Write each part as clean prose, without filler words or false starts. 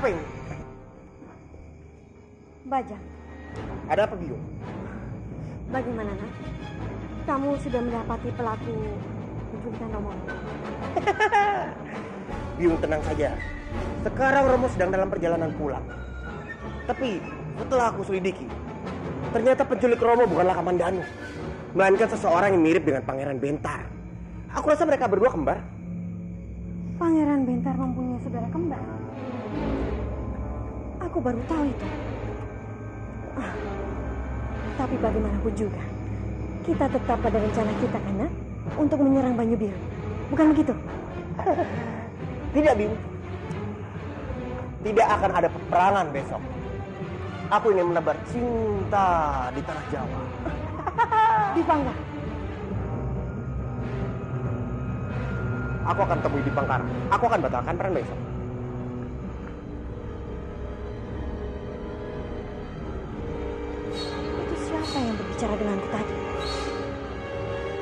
apa ini? Bajang. Ada apa, Biung? Bagaimana, nak? Kamu sudah mendapati pelaku penculikan Romo? Biung, tenang saja. Sekarang Romo sedang dalam perjalanan pulang. Tapi setelah aku selidiki, ternyata penculik Romo bukanlah Kamandanu, melainkan seseorang yang mirip dengan Pangeran Bentar. Aku rasa mereka berdua kembar. Pangeran Bentar mempunyai saudara kembar? Aku baru tahu itu. Tapi bagaimanapun juga, kita tetap pada rencana kita, kan, nak? Untuk menyerang Banyu Biru. Bukan begitu? Tidak, Biung. Tidak akan ada peperangan besok. Aku ingin menebar cinta di tanah Jawa. Di Pangga. Aku akan temui di Pangkara. Aku akan batalkan perang besok. Itu siapa yang berbicara denganku tadi?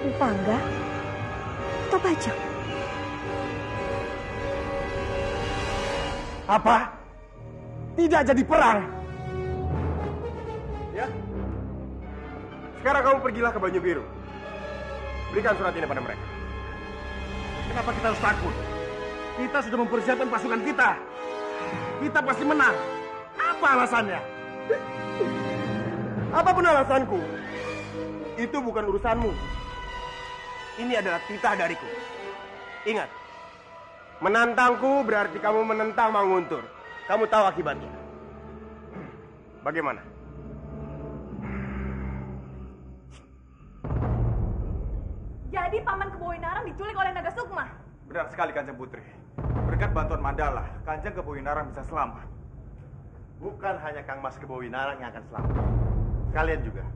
Di Pangga? Atau Bajang? Apa? Tidak jadi perang? Ya. Sekarang kamu pergilah ke Banyu Biru. Berikan surat ini pada mereka. Kenapa kita harus takut? Kita sudah mempersiapkan pasukan kita. Kita pasti menang. Apa alasannya? Apapun alasanku, itu bukan urusanmu. Ini adalah titah dariku. Ingat, menantangku berarti kamu menentang Manguntur. Kamu tahu akibatnya. Bagaimana? Jadi Paman Kebohinarang diculik oleh Naga Sukma? Benar sekali, Kanjeng Putri. Berkat bantuan Mandala, Kanjeng Kebohinarang bisa selamat. Bukan hanya Kang Mas Kebohinarang yang akan selamat. Kalian juga.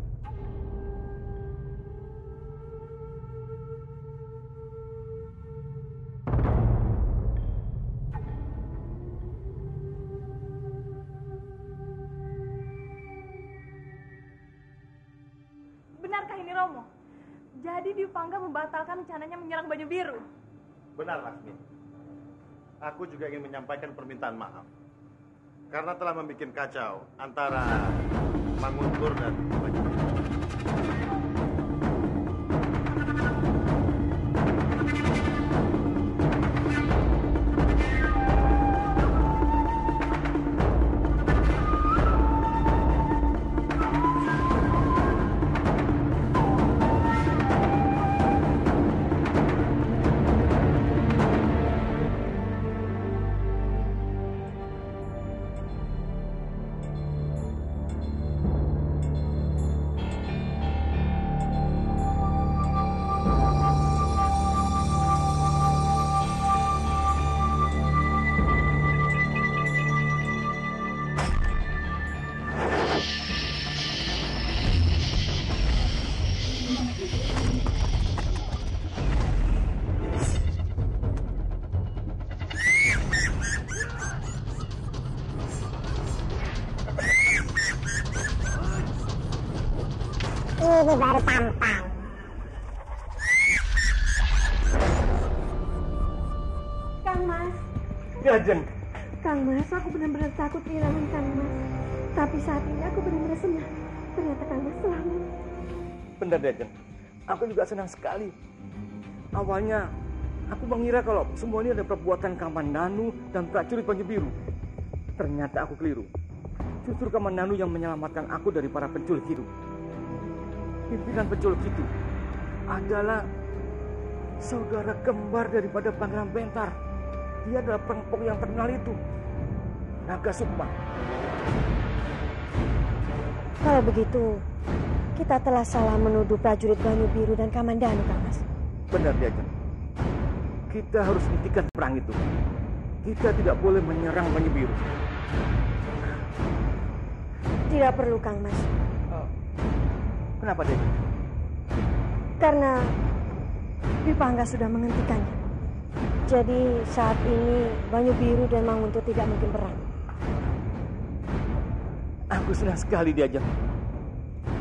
Benarkah ini, Romo? Jadi Dwi Pangga membatalkan rencananya menyerang Banyu Biru? Benar, Laksmi. Aku juga ingin menyampaikan permintaan maaf. Karena telah membuat kacau antara Manguntur dan Banyu Biru. Ini baru tampang. Kang Mas. Gajeng. Kang Mas, aku benar-benar takut kehilangan Kang Mas. Tapi saat ini aku benar-benar senang. Ternyata Kang Mas selamat. Benar, Gajeng. Aku juga senang sekali. Awalnya aku mengira kalau semua ini ada perbuatan Kamandanu dan prajurit Banyu Biru. Ternyata aku keliru. Justru Kamandanu yang menyelamatkan aku dari para penculik itu. Pimpinan penculik itu adalah saudara kembar daripada Pangeran Bentar. Dia adalah perampok yang terkenal itu, Naga Sukma. Kalau begitu, kita telah salah menuduh prajurit Banyu Biru dan Kamandanu, Kang Mas. Benar, Diajeng. Kita harus hentikan perang itu. Kita tidak boleh menyerang Banyu Biru. Tidak perlu, Kang Mas. Kenapa, Diajeng? Karena Dwi Pangga sudah menghentikannya. Jadi saat ini Banyu Biru dan Manguntur tidak mungkin perang. Aku senang sekali, Diajeng.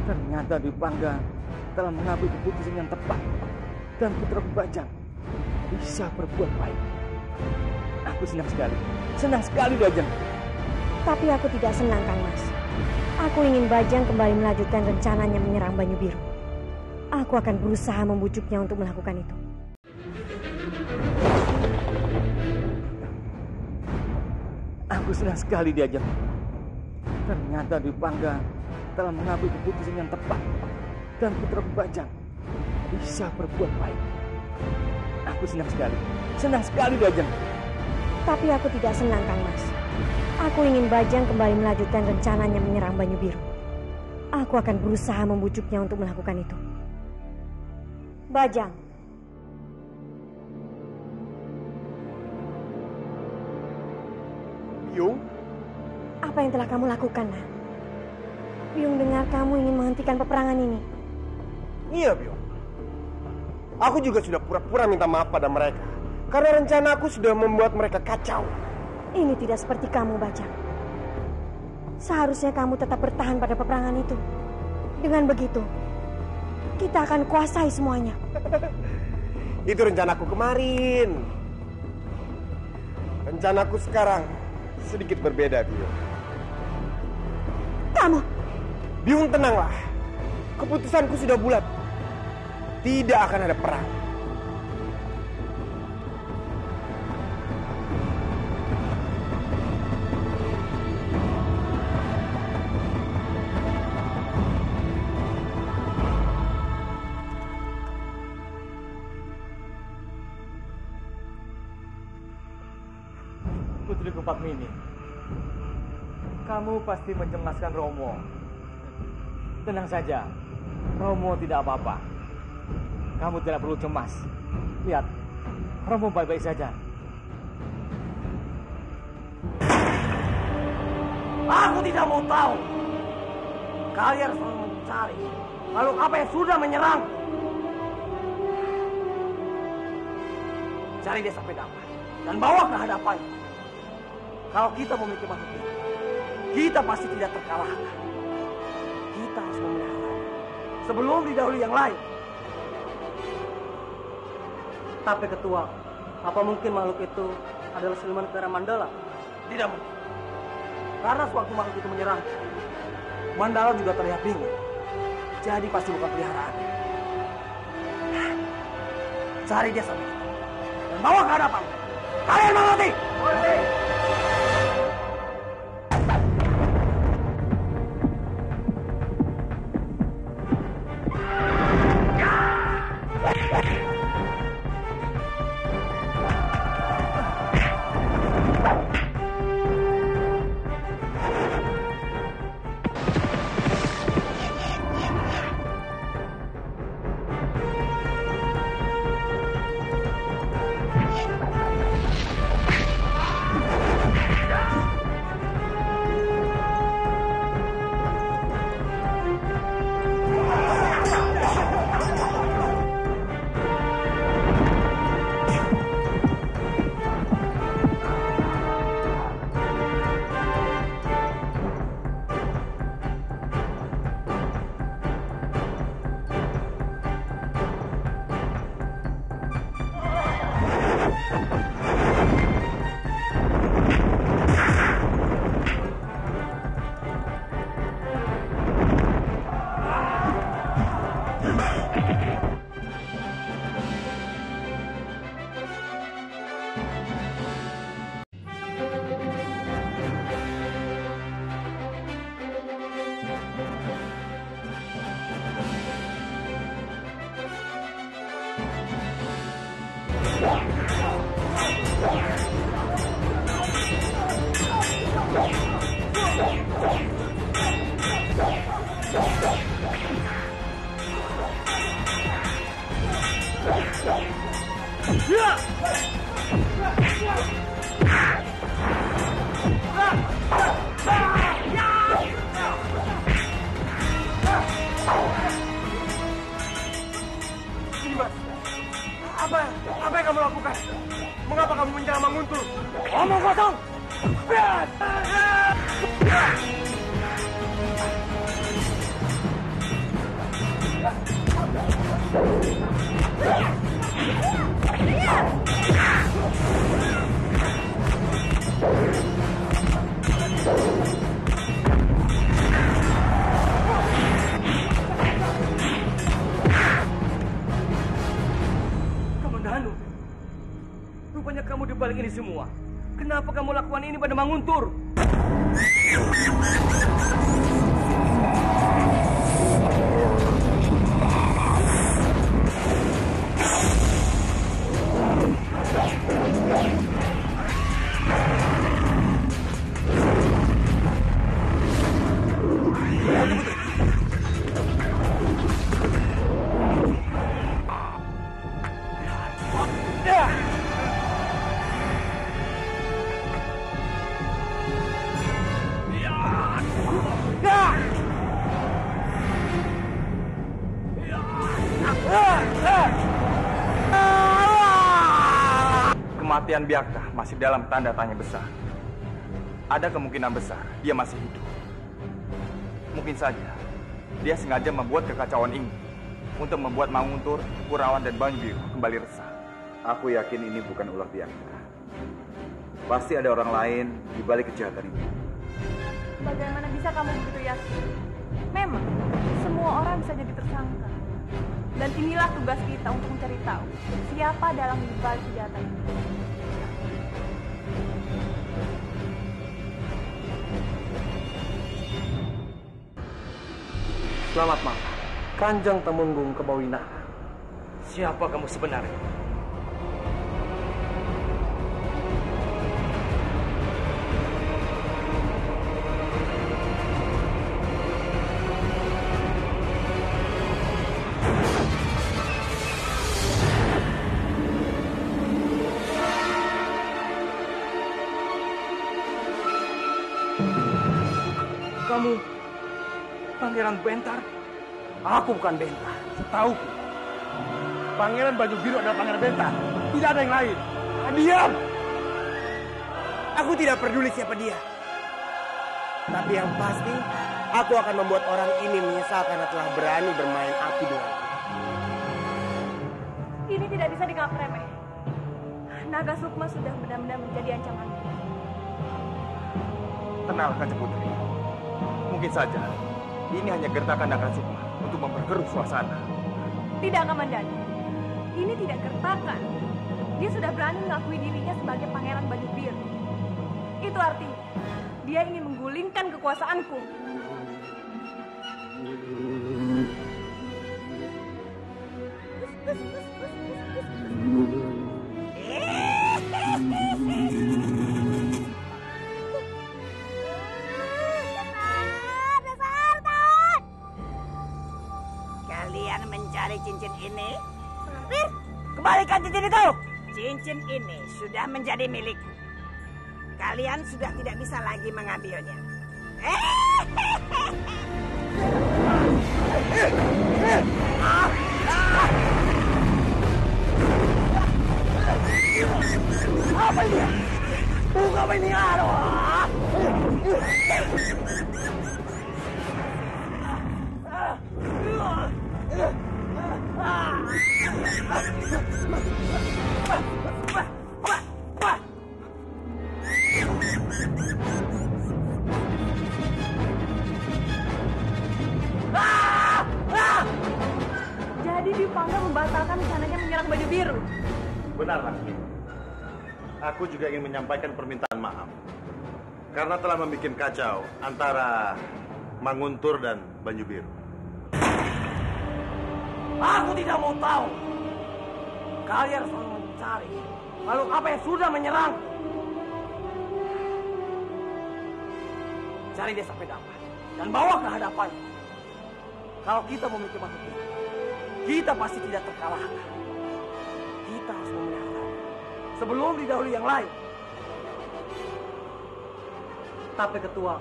Ternyata Dwi Pangga telah mengambil keputusan yang tepat. Dan putra Bajang bisa berbuat baik. Aku senang sekali. Senang sekali, Diajeng. Tapi aku tidak senang, Kang Mas. Aku ingin Bajang kembali melanjutkan rencananya menyerang Banyu Biru. Aku akan berusaha membujuknya untuk melakukan itu. Aku senang sekali diajak. Ternyata Dwi Pangga telah mengambil keputusan yang tepat. Dan putra Bajang bisa berbuat baik. Aku senang sekali diajak. Tapi aku tidak senang, Kang Mas. Aku ingin Bajang kembali melanjutkan rencananya menyerang Banyu Biru. Aku akan berusaha membujuknya untuk melakukan itu. Bajang. Biung? Apa yang telah kamu lakukan, Nak? Biung dengar kamu ingin menghentikan peperangan ini. Iya, Biung. Aku juga sudah pura-pura minta maaf pada mereka. Karena rencana aku sudah membuat mereka kacau. Ini tidak seperti kamu, Bajang. Seharusnya kamu tetap bertahan pada peperangan itu. Dengan begitu, kita akan kuasai semuanya. Itu rencanaku kemarin. Rencanaku sekarang sedikit berbeda, Biung. Kamu! Biung, tenanglah. Keputusanku sudah bulat. Tidak akan ada perang. Putriku Padmini, kamu pasti mencemaskan Romo. Tenang saja, Romo tidak apa-apa. Kamu tidak perlu cemas. Lihat, Romo baik-baik saja. Aku tidak mau tahu. Kalian selalu mencari makhluk apa yang sudah menyerang. Cari dia sampai dapat dan bawa ke hadapannya. Kalau kita memiliki makhluk itu, kita pasti tidak terkalahkan. Kita harus memeliharanya sebelum didahului yang lain. Tapi Ketua, apa mungkin makhluk itu adalah siluman Kera Mandala? Tidak mungkin. Karena sewaktu makhluk itu menyerang, Mandala juga terlihat bingung. Jadi pasti bukan peliharaan. Cari dia sampai kita dan bawa ke hadapan. Kalian mengerti? Mengerti. Apa yang kamu lakukan? Mengapa kamu menyerang Manguntul? Omong kosong! kamu di balik ini semua? Kenapa kamu lakukan ini pada Manguntur? Kematian Byakta masih dalam tanda tanya besar. Ada kemungkinan besar dia masih hidup. Mungkin saja dia sengaja membuat kekacauan ini untuk membuat Manguntur, Kurawan, dan Banyu Biru kembali resah. Aku yakin ini bukan ulah Byakta. Pasti ada orang lain di balik kejahatan ini. Bagaimana bisa kamu begitu yakin? Memang, semua orang bisa jadi tersangka. Dan inilah tugas kita untuk mencari tahu siapa dalam di balik kejahatan ini. Selamat malam, Kanjeng Temunggung Kebawinara. Siapa kamu sebenarnya? Kamu Pangeran Bentar? Aku bukan Bentar. Setauku, Pangeran Baju Biru adalah Pangeran Bentar. Tidak ada yang lain. Diam! Aku tidak peduli siapa dia. Tapi yang pasti, aku akan membuat orang ini menyesal karena telah berani bermain api denganku. Ini tidak bisa dianggap remeh. Naga Sukma sudah benar-benar menjadi ancaman. Tenanglah Kanjeng Putri. Mungkin saja ini hanya gertakan Naga Sukma untuk memperkeruh suasana. Tidak, Kamandanu. Ini tidak gertakan. Dia sudah berani mengakui dirinya sebagai Pangeran Baju Biru. Itu artinya dia ingin menggulingkan kekuasaanku. Kalian mencari cincin ini? Kembalikan cincin itu! Cincin ini sudah menjadi milik. Kalian sudah tidak bisa lagi mengambilnya. Apa ini? Buka apa ini? Jadi Dipangga membatalkan rencananya menyerang Baju Biru. Benar, Laksmi. Aku juga ingin menyampaikan permintaan maaf karena telah membuat kacau antara Manguntur dan Banyu Biru. Aku tidak mau tahu. Kalian selalu mencari makhluk apa yang sudah menyerang. Cari dia sampai dapat dan bawa ke hadapan. Kalau kita memiliki makhluk itu, kita pasti tidak terkalahkan. Kita harus memelihara sebelum didahului yang lain. Tapi ketua,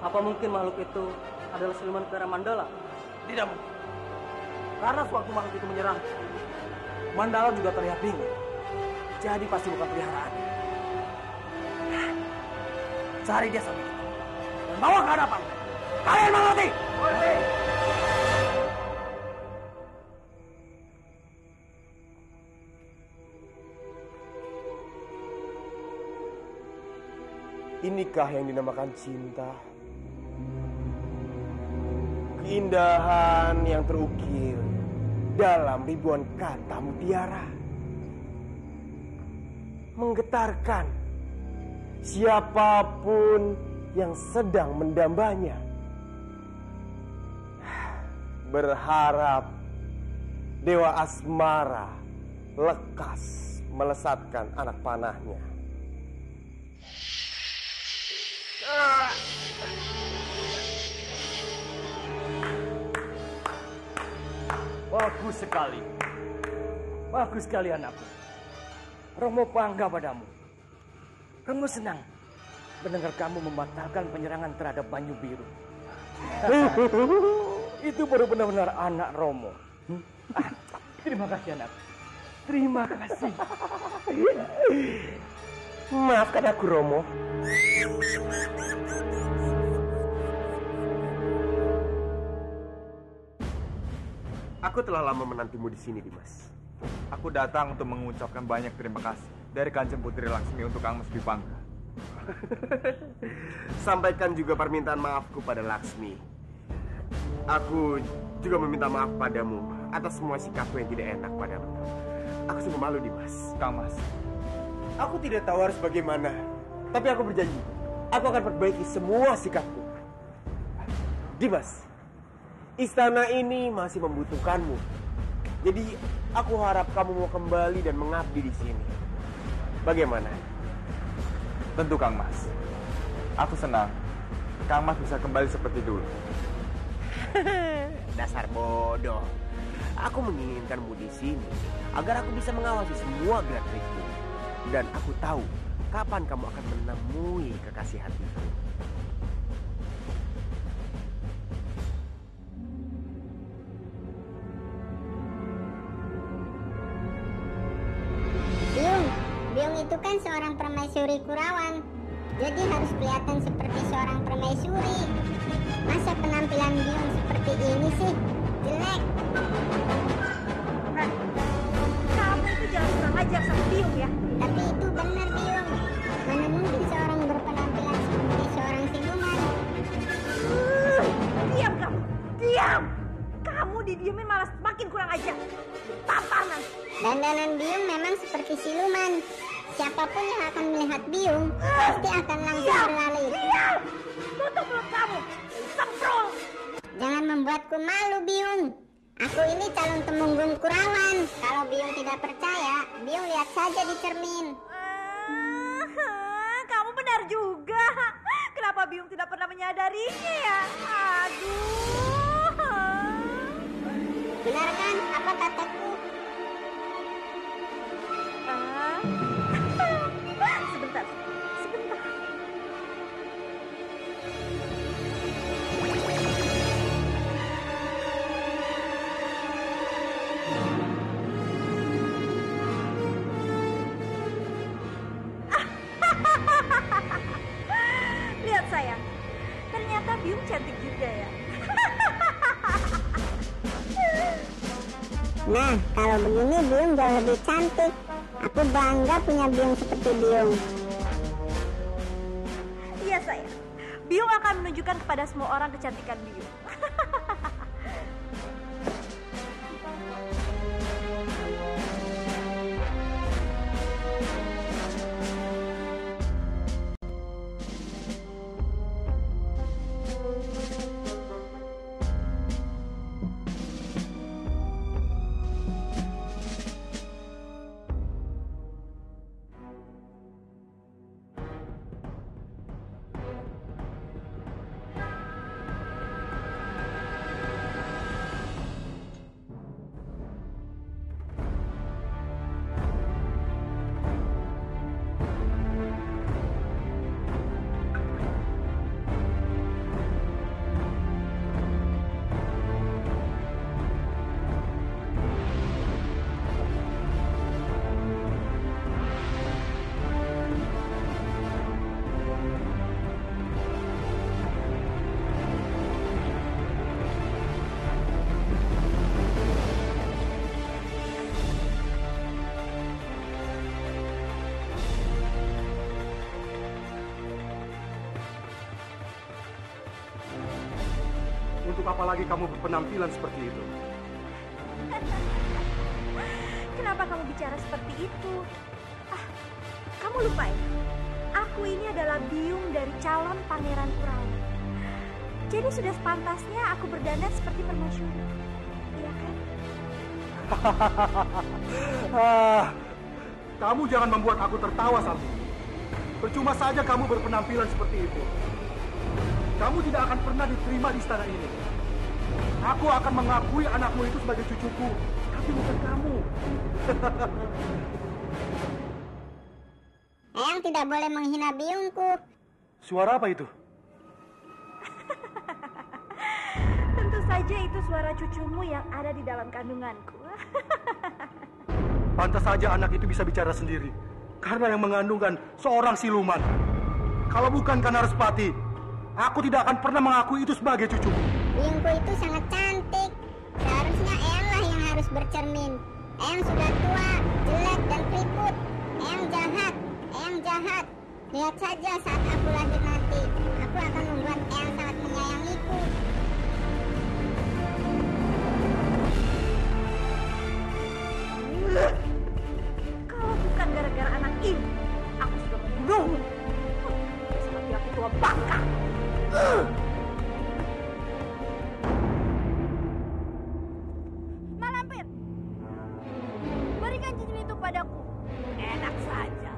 apa mungkin makhluk itu adalah siluman Kera Mandala? Tidak mungkin. Karena sewaktu makhluk itu menyerang, Mandala juga terlihat bingung. Jadi pasti bukan peliharaan. Cari dia sampai itu dan bawa ke hadapan. Kalian mengerti? Inikah yang dinamakan cinta? Keindahan yang terukir dalam ribuan kata mutiara. menggetarkan siapapun yang sedang mendambanya. Berharap Dewa Asmara lekas melesatkan anak panahnya. Bagus sekali. Bagus sekali anakku. Romo bangga padamu. Romo senang mendengar kamu membatalkan penyerangan terhadap Banyu Biru. Itu baru benar-benar anak Romo. Terima kasih anak. Terima kasih. Maafkan aku, Romo. Aku telah lama menantimu di sini, Dimas. Aku datang untuk mengucapkan banyak terima kasih dari Kanjeng Putri Laksmi untuk Kang Mas Bipangga. Sampaikan juga permintaan maafku pada Laksmi. Aku juga meminta maaf padamu atas semua sikapku yang tidak enak padamu. Aku sungguh malu, Dimas. Kang Mas, aku tidak tahu harus bagaimana, tapi aku berjanji, aku akan perbaiki semua sikapku. Dimas, istana ini masih membutuhkanmu. Jadi aku harap kamu mau kembali dan mengabdi di sini. Bagaimana? Tentu Kang Mas. Aku senang Kang Mas bisa kembali seperti dulu. Dasar bodoh. Aku menginginkanmu di sini agar aku bisa mengawasi semua gerak-gerikmu. Dan aku tahu kapan kamu akan menemui kekasih hatiku. Biung itu kan seorang permaisuri Kurawan. Jadi harus kelihatan seperti seorang permaisuri. Masa penampilan Biung seperti ini sih? Jelek. Kamu itu jangan kurang ajar sama Biung ya. Tapi itu benar, Biung. Mana mungkin seorang berpenampilan seperti seorang siluman. Diam kamu. Diam. Kamu didiamin malah makin kurang ajar. Tampar nanti. Dandanan Biung memang seperti siluman. Siapapun yang akan melihat Biung pasti akan langsung berlari. Diam. Tutup mulut kamu. Semprol. Jangan membuatku malu, Biung. Aku ini calon temunggung Kurawan. Kalau Biung tidak percaya, Biung lihat saja di cermin. Kamu benar juga. Kenapa Biung tidak pernah menyadarinya ya? Aduh. Benar kan apa kataku? Sebentar. Lihat sayang, ternyata Biung cantik juga ya. Nah, kalau begini Biung jauh lebih cantik. Aku bangga punya Biung seperti Biung. Iya sayang, Biung akan menunjukkan kepada semua orang kecantikan Biung. Untuk apa lagi kamu berpenampilan seperti itu? Kenapa kamu bicara seperti itu? Kamu lupa ya? Aku ini adalah biung dari calon pangeran Kurawan. Jadi sudah sepantasnya aku berdandan seperti permaisuri. Iya kan? Kamu jangan membuat aku tertawa, Sabti. Percuma saja kamu berpenampilan seperti itu. Kamu tidak akan pernah diterima di istana ini. Aku akan mengakui anakmu itu sebagai cucuku, tapi bukan kamu. Eyang tidak boleh menghina biungku. Suara apa itu? Tentu saja itu suara cucumu yang ada di dalam kandunganku. Pantas saja anak itu bisa bicara sendiri. Karena yang mengandungkan seorang siluman. Kalau bukan karena Respati, aku tidak akan pernah mengakui itu sebagai cucuku. Biungku itu sangat cantik. Seharusnya Eyanglah yang harus bercermin. Eyang sudah tua, jelek, dan keriput. Eyang jahat. Eyang jahat. Lihat saja saat aku lahir nanti. Aku akan membuat Eyang sangat menyayangiku. Kalau bukan gara-gara anak ini, aku sudah membunuhmu. Seperti aku tua bangka. Malampir, berikan cincin itu padaku. Enak saja.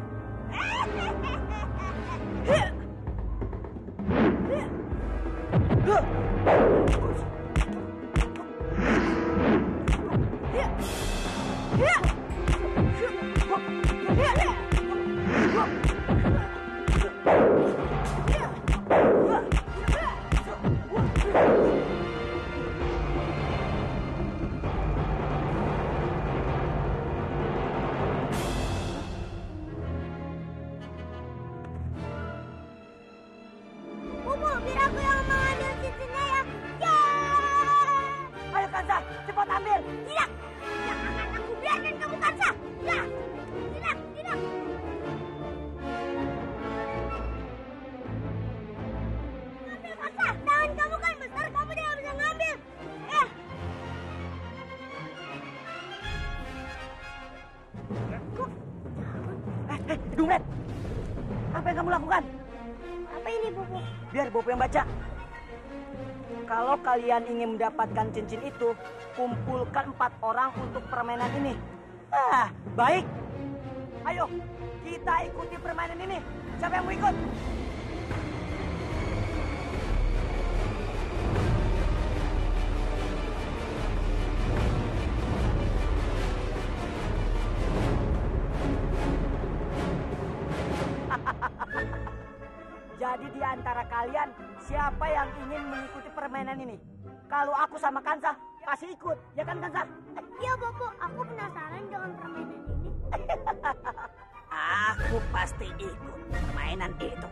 Biar aku yang mengambil cincinnya ya. Ya. Ayo Kansa, cepat ambil. Tidak. Tidak akan aku biarkan kamu Kansa. Ya. Tidak, tidak. Ambil Kansa. Tangan kamu kan besar, kamu tidak bisa ngambil. Dumret, apa yang kamu lakukan? Apa ini, Bobo? Biar Bobo yang baca. Kalau kalian ingin mendapatkan cincin itu, kumpulkan 4 orang untuk permainan ini. Baik. Ayo, kita ikuti permainan ini. Siapa yang mau ikut? Jadi di antara kalian, siapa yang ingin mengikuti permainan ini? Kalau aku sama Kansa, kasih ikut. Ya kan Kansa? Iya, Bobo. Aku penasaran dengan permainan ini. Aku pasti ikut permainan itu.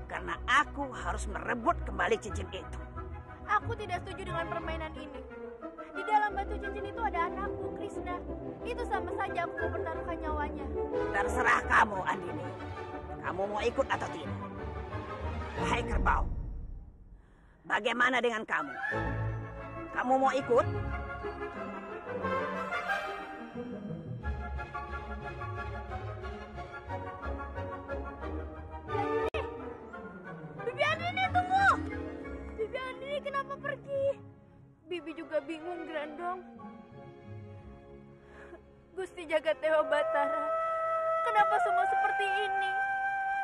Karena aku harus merebut kembali cincin itu. Aku tidak setuju dengan permainan ini. Di dalam batu cincin itu ada anakku, Krishna. Itu sama saja aku mau pertaruhkan nyawanya. Terserah kamu, Andini. Kamu mau ikut atau tidak? Hai kerbau, bagaimana dengan kamu? Kamu mau ikut? Bibi Andini, tunggu! Bibi Andini kenapa pergi? Bibi juga bingung, Grandong. Gusti Jagat Dewa Batara, kenapa semua seperti ini?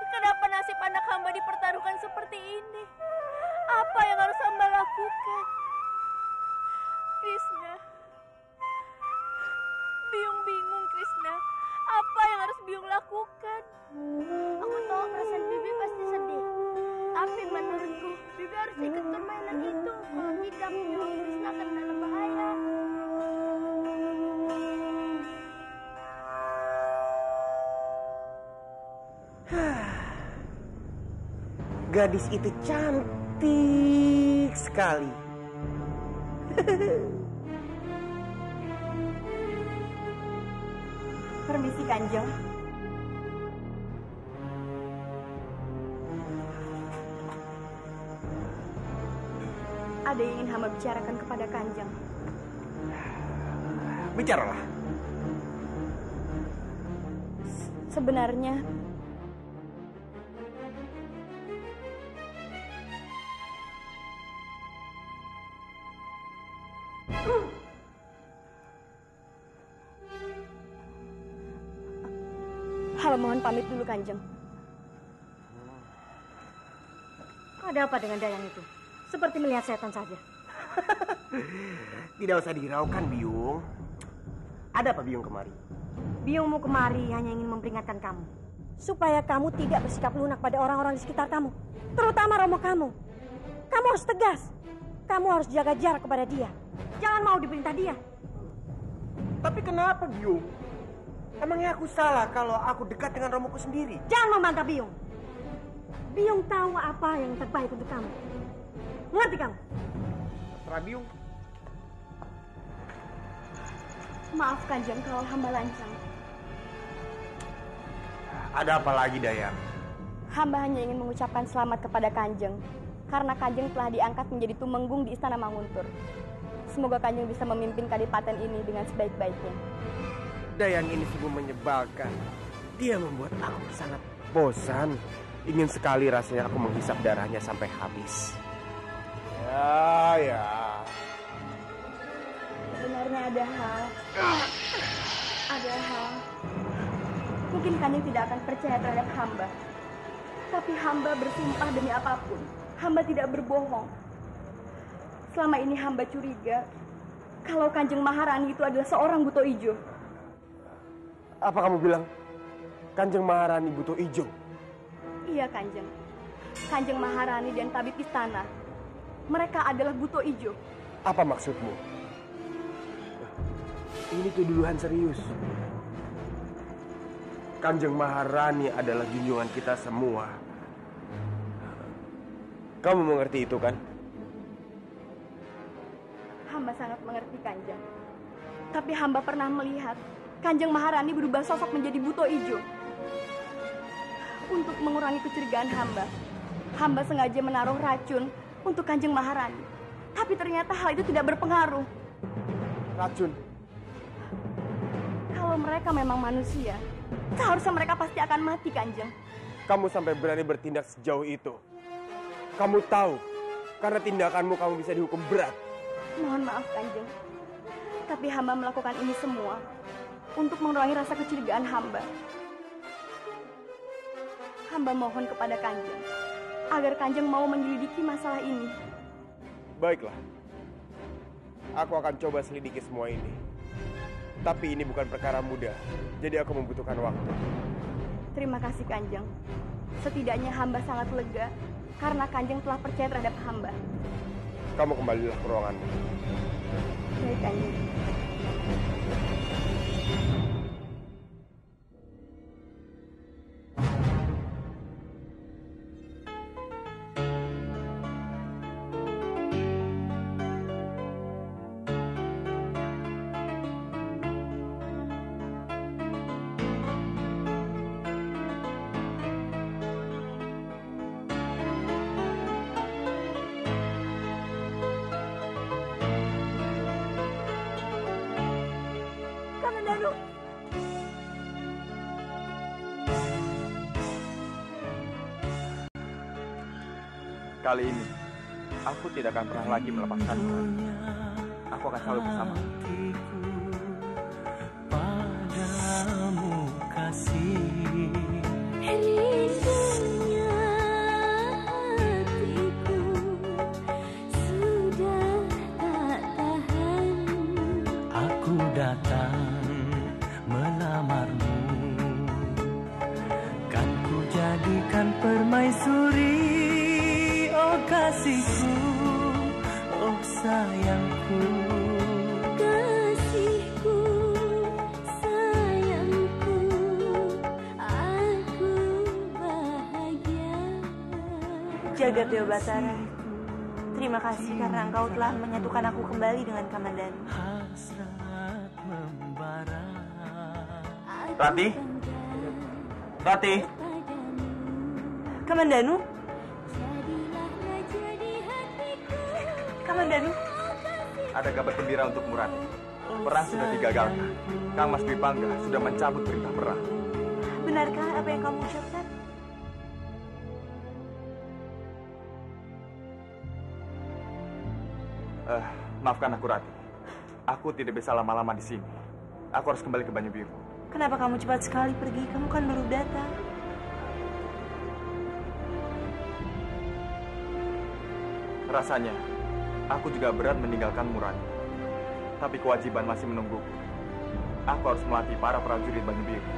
Kenapa nasib anak hamba dipertaruhkan seperti ini? Apa yang harus hamba lakukan? Krishna. Biung bingung, Krishna. Apa yang harus Biung lakukan? Aku tahu perasaan Bibi pasti sedih. Tapi menurutku, Bibi harus ikut permainan itu. Kalau tidak, nyawa Krishna akan dalam bahaya. Gadis itu cantik sekali. Permisi, Kanjeng. Ada yang ingin hamba bicarakan kepada Kanjeng. Bicaralah. Sebenarnya Hamba mohon pamit dulu, Kanjeng. Ada apa dengan Dayang itu? Seperti melihat setan saja. Tidak usah dihiraukan, Biung. Ada apa Biung kemari? Biungmu kemari hanya ingin memperingatkan kamu. Supaya kamu tidak bersikap lunak pada orang-orang di sekitar kamu. Terutama romo kamu. Kamu harus tegas. Kamu harus jaga jarak kepada dia. Jangan mau diperintah dia. Tapi kenapa, Biung? Emangnya aku salah kalau aku dekat dengan romoku sendiri? Jangan membantah Biung. Biung tahu apa yang terbaik untuk kamu. Mengerti kamu? Terserah Biung. Maaf Kanjeng kalau hamba lancang. Ada apa lagi, Dayang? Hamba hanya ingin mengucapkan selamat kepada Kanjeng karena Kanjeng telah diangkat menjadi tumenggung di Istana Manguntur. Semoga Kanjeng bisa memimpin kadipaten ini dengan sebaik-baiknya. Dayang ini sungguh menyebalkan. Dia membuat aku sangat bosan. Ingin sekali rasanya aku menghisap darahnya sampai habis. Ya. Sebenarnya ada hal. Mungkin Kanjeng tidak akan percaya terhadap hamba. Tapi hamba bersumpah demi apapun. Hamba tidak berbohong. Selama ini hamba curiga kalau Kanjeng Maharani itu adalah seorang buto ijo. Apa kamu bilang? Kanjeng Maharani buto ijo? Iya Kanjeng. Kanjeng Maharani dan tabib istana. Mereka adalah buto ijo. Apa maksudmu? Ini tuduhan serius. Kanjeng Maharani adalah junjungan kita semua. Kamu mengerti itu kan? Hamba sangat mengerti Kanjeng. Tapi hamba pernah melihat Kanjeng Maharani berubah sosok menjadi buto ijo. Untuk mengurangi kecurigaan hamba sengaja menaruh racun untuk Kanjeng Maharani. Tapi ternyata hal itu tidak berpengaruh. Racun? Kalau mereka memang manusia, seharusnya mereka pasti akan mati, Kanjeng. Kamu sampai berani bertindak sejauh itu. Kamu tahu, karena tindakanmu kamu bisa dihukum berat. Mohon maaf, Kanjeng. Tapi hamba melakukan ini semua untuk mengurangi rasa kecurigaan hamba. Hamba mohon kepada Kanjeng agar Kanjeng mau menyelidiki masalah ini. Baiklah. Aku akan coba selidiki semua ini. Tapi ini bukan perkara mudah, jadi aku membutuhkan waktu. Terima kasih Kanjeng. Setidaknya hamba sangat lega karena Kanjeng telah percaya terhadap hamba. Kamu kembalilah ke ruanganmu. Baik Kanjeng. Kali ini, aku tidak akan pernah lagi melepaskanmu. Aku akan selalu bersama. Padamu kasih, rindunya hatiku sudah tak tahan. Aku datang melamarmu, kan ku jadikan permaisuri. Oh kasihku, oh sayangku, kasihku, sayangku, aku bahagia. Jagat Dewa Batara, terima kasih karena engkau telah menyatukan aku kembali dengan Kamandanu. Rati? Rati? Kamandanu? Kamandanu? Ada kabar gembira untukmu, Rati. Perang sudah digagalkan. Kang Mas Dwi Pangga sudah mencabut perintah perang. Benarkah apa yang kamu ucapkan? Maafkan aku, Rati. Aku tidak bisa lama-lama di sini. Aku harus kembali ke Banyu Biru. Kenapa kamu cepat sekali pergi? Kamu kan baru datang. Rasanya, aku juga berat meninggalkan Murani. Tapi kewajiban masih menunggu. Aku harus melatih para prajurit Banyu Biru.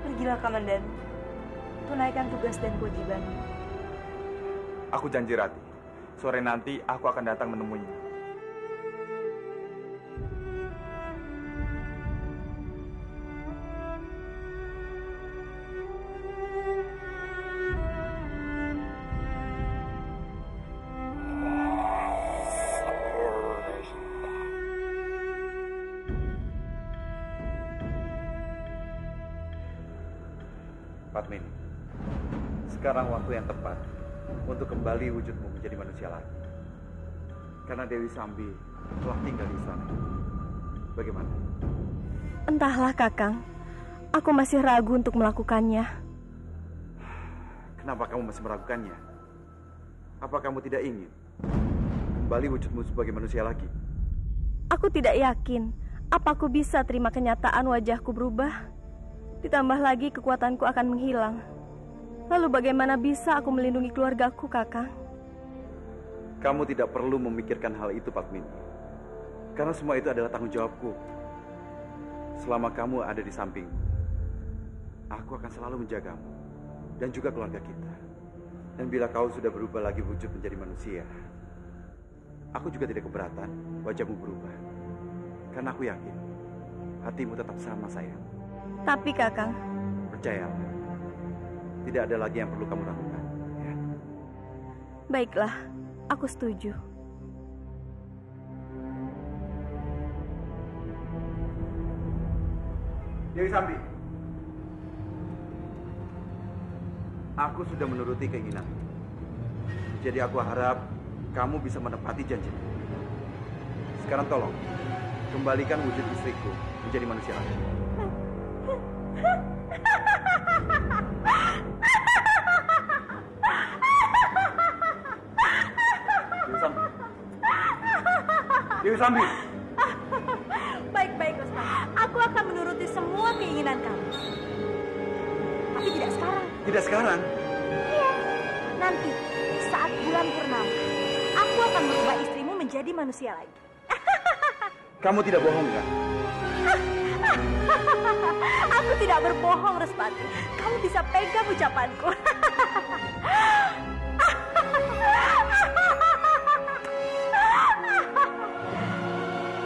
Pergilah, Kamandanu. Tunaikan tugas dan kewajiban. Aku janji, Rati. Sore nanti aku akan datang menemuinya. Padmini, sekarang waktu yang tepat untuk kembali wujudmu menjadi manusia lagi. Karena Dewi Sambi telah tinggal di istana. Bagaimana? Entahlah, Kakang. Aku masih ragu untuk melakukannya. Kenapa kamu masih meragukannya? Apa kamu tidak ingin kembali wujudmu sebagai manusia lagi? Aku tidak yakin apa aku bisa terima kenyataan wajahku berubah. Ditambah lagi kekuatanku akan menghilang. Lalu bagaimana bisa aku melindungi keluargaku, Kakang? Kamu tidak perlu memikirkan hal itu, Padmini. Karena semua itu adalah tanggung jawabku. Selama kamu ada di sampingku, aku akan selalu menjagamu dan juga keluarga kita. Dan bila kau sudah berubah lagi wujud menjadi manusia, aku juga tidak keberatan wajahmu berubah. Karena aku yakin hatimu tetap sama, sayang. Tapi, Kakang, percayalah, tidak ada lagi yang perlu kamu lakukan. Ya? Baiklah, aku setuju. Dewi Sambi, aku sudah menuruti keinginan. Jadi aku harap kamu bisa menepati janjimu. Sekarang tolong, kembalikan wujud istriku menjadi manusia lagi. Dewi Sambi. Baik-baik, Ustaz. Aku akan menuruti semua keinginan kamu. Tapi tidak sekarang. Tidak sekarang? Iya. Nanti, saat bulan purnama, aku akan merubah istrimu menjadi manusia lagi. Kamu tidak bohong, kan? Aku tidak berbohong, Respati. Kamu bisa pegang ucapanku.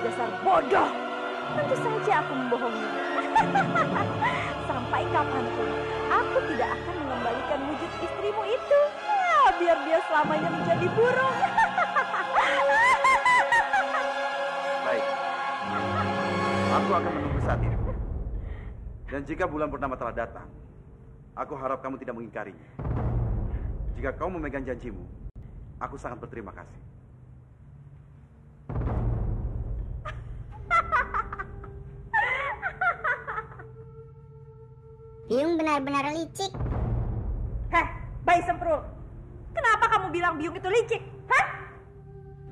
Dasar bodoh. Tentu saja aku membohongi. Sampai kapanpun, aku tidak akan mengembalikan wujud istrimu itu. Biar dia selamanya menjadi burung. Baik. Aku akan menunggu saat itu. Dan jika bulan purnama telah datang, aku harap kamu tidak mengingkarinya. Jika kau memegang janjimu, aku sangat berterima kasih. Biung benar-benar licik. Heh, Bayi Semprul. Kenapa kamu bilang Biung itu licik? Hah?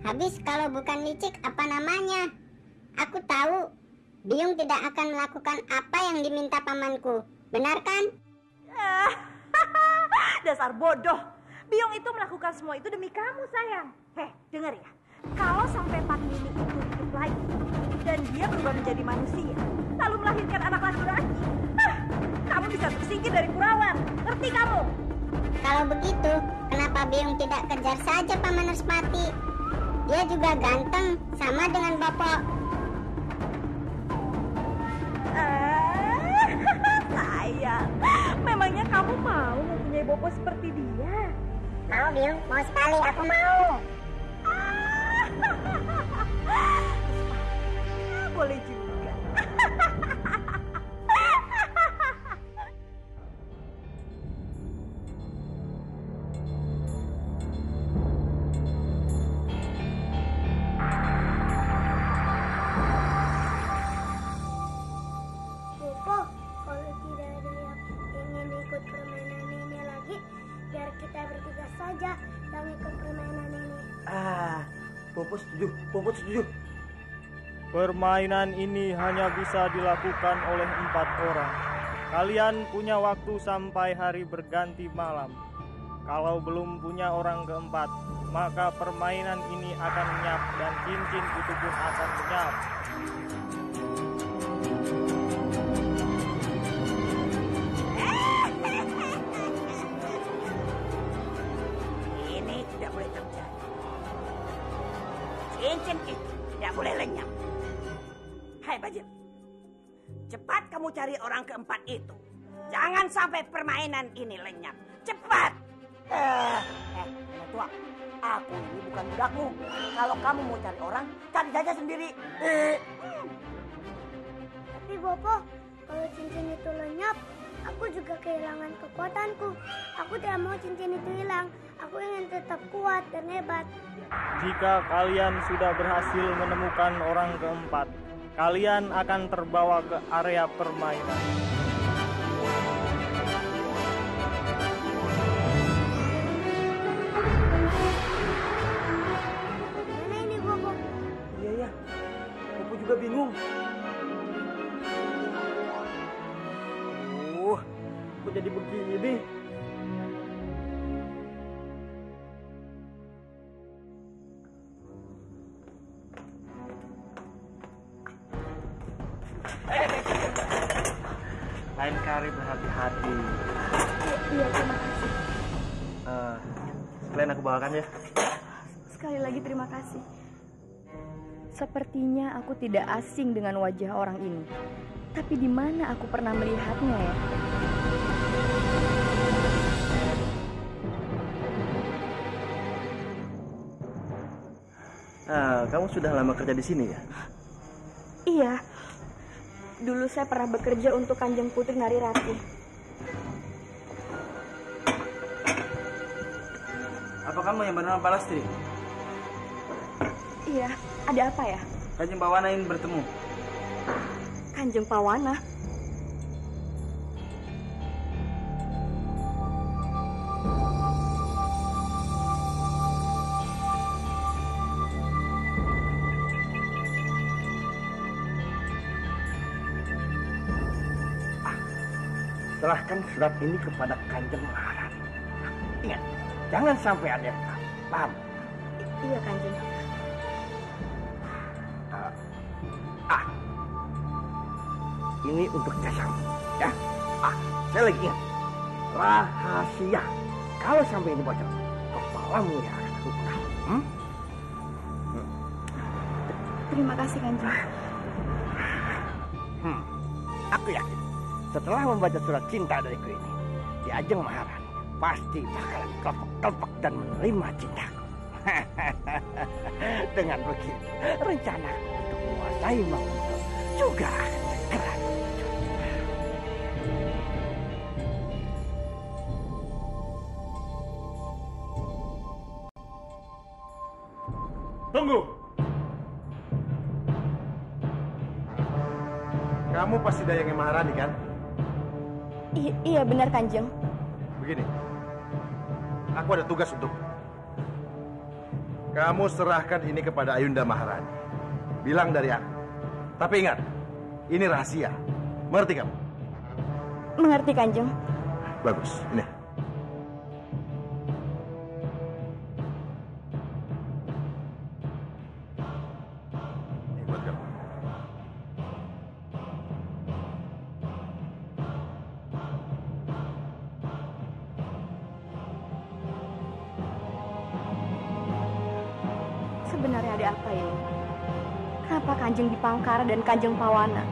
Habis kalau bukan licik, apa namanya? Aku tahu Biung tidak akan melakukan apa yang diminta pamanku. Benar kan? Dasar bodoh. Biung itu melakukan semua itu demi kamu, sayang. Heh, dengar ya. Kalau sampai Padmini itu hidup lagi dan dia berubah menjadi manusia, lalu melahirkan anak laki-laki, kamu bisa tersingkir dari Kurawan. Ngerti kamu? Kalau begitu, kenapa Biung tidak kejar saja Paman Respati? Dia juga ganteng, sama dengan Bapak. Sayang, memangnya kamu mau mempunyai bopo seperti dia? Mau, Biung, mau sekali, aku mau. Boleh juga. Bopo, kalau tidak ada yang saja yang ikut permainan ini. Bobo setuju. Permainan ini hanya bisa dilakukan oleh 4 orang. Kalian punya waktu sampai hari berganti malam. Kalau belum punya orang keempat, maka permainan ini akan lenyap dan cincin itu pun akan lenyap. Ini tidak boleh terjadi. Cincin itu tidak boleh lenyap. Hai Bajil, cepat kamu cari orang keempat itu. Jangan sampai permainan ini lenyap. Cepat! Tua, aku ini bukan budakmu. Kalau kamu mau cari orang, cari saja sendiri. Tapi Bopo, kalau cincin itu lenyap, aku juga kehilangan kekuatanku. Aku tidak mau cincin itu hilang. Aku ingin tetap kuat dan hebat. Jika kalian sudah berhasil menemukan orang keempat, kalian akan terbawa ke area permainan. Mana ini Bopo? Iya. Bobo juga bingung. Kok jadi begini? Lain kali berhati-hati. Iya, terima kasih. Sekalian aku bawakan ya. Sekali lagi terima kasih. Sepertinya aku tidak asing dengan wajah orang ini. Tapi di mana aku pernah melihatnya ya? Kamu sudah lama kerja di sini ya? Iya. Dulu saya pernah bekerja untuk Kanjeng Putri Narirati. Apa kamu yang bernama Palastri? Iya, ada apa ya? Kanjeng Pawana ingin bertemu. Kanjeng Pawana? Serahkan surat ini kepada Kanjeng Maharani. Ingat, jangan sampai ada yang tahu. Paham? Iya, Kanjeng. Ini untuk jasamu. Ya. Saya lagi ingat. Rahasia. Kalau sampai ini bocor, kepalamu yang akan aku pegang. Terima kasih, Kanjeng. Aku yakin setelah membaca surat cinta dariku ini, Ki Ajeng Maharani pasti bakalan kelepek-kelepek dan menerima cintaku. Dengan begitu, rencanaku untuk menguasai Manguntuh juga akan segera terwujud. Tunggu! Kamu pasti Dayang Maharani kan? Iya benar, Kanjeng. Begini, aku ada tugas untuk kamu serahkan ini kepada Ayunda Maharani. Bilang dari aku. Tapi ingat, ini rahasia. Mengerti kamu? Mengerti, Kanjeng. Bagus, ini. Ini buat kamu. Sebenarnya ada apa ini? Kenapa Kanjeng Dipangkara dan Kanjeng Pawana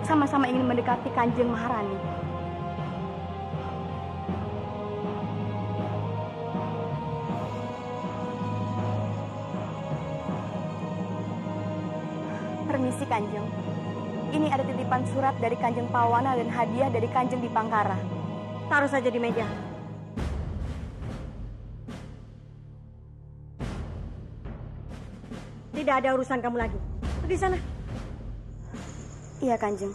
sama-sama ingin mendekati Kanjeng Maharani? Permisi, Kanjeng. Ini ada titipan surat dari Kanjeng Pawana dan hadiah dari Kanjeng Dipangkara. Taruh saja di meja. Tidak ada urusan kamu lagi. Pergi sana. Iya, Kanjeng.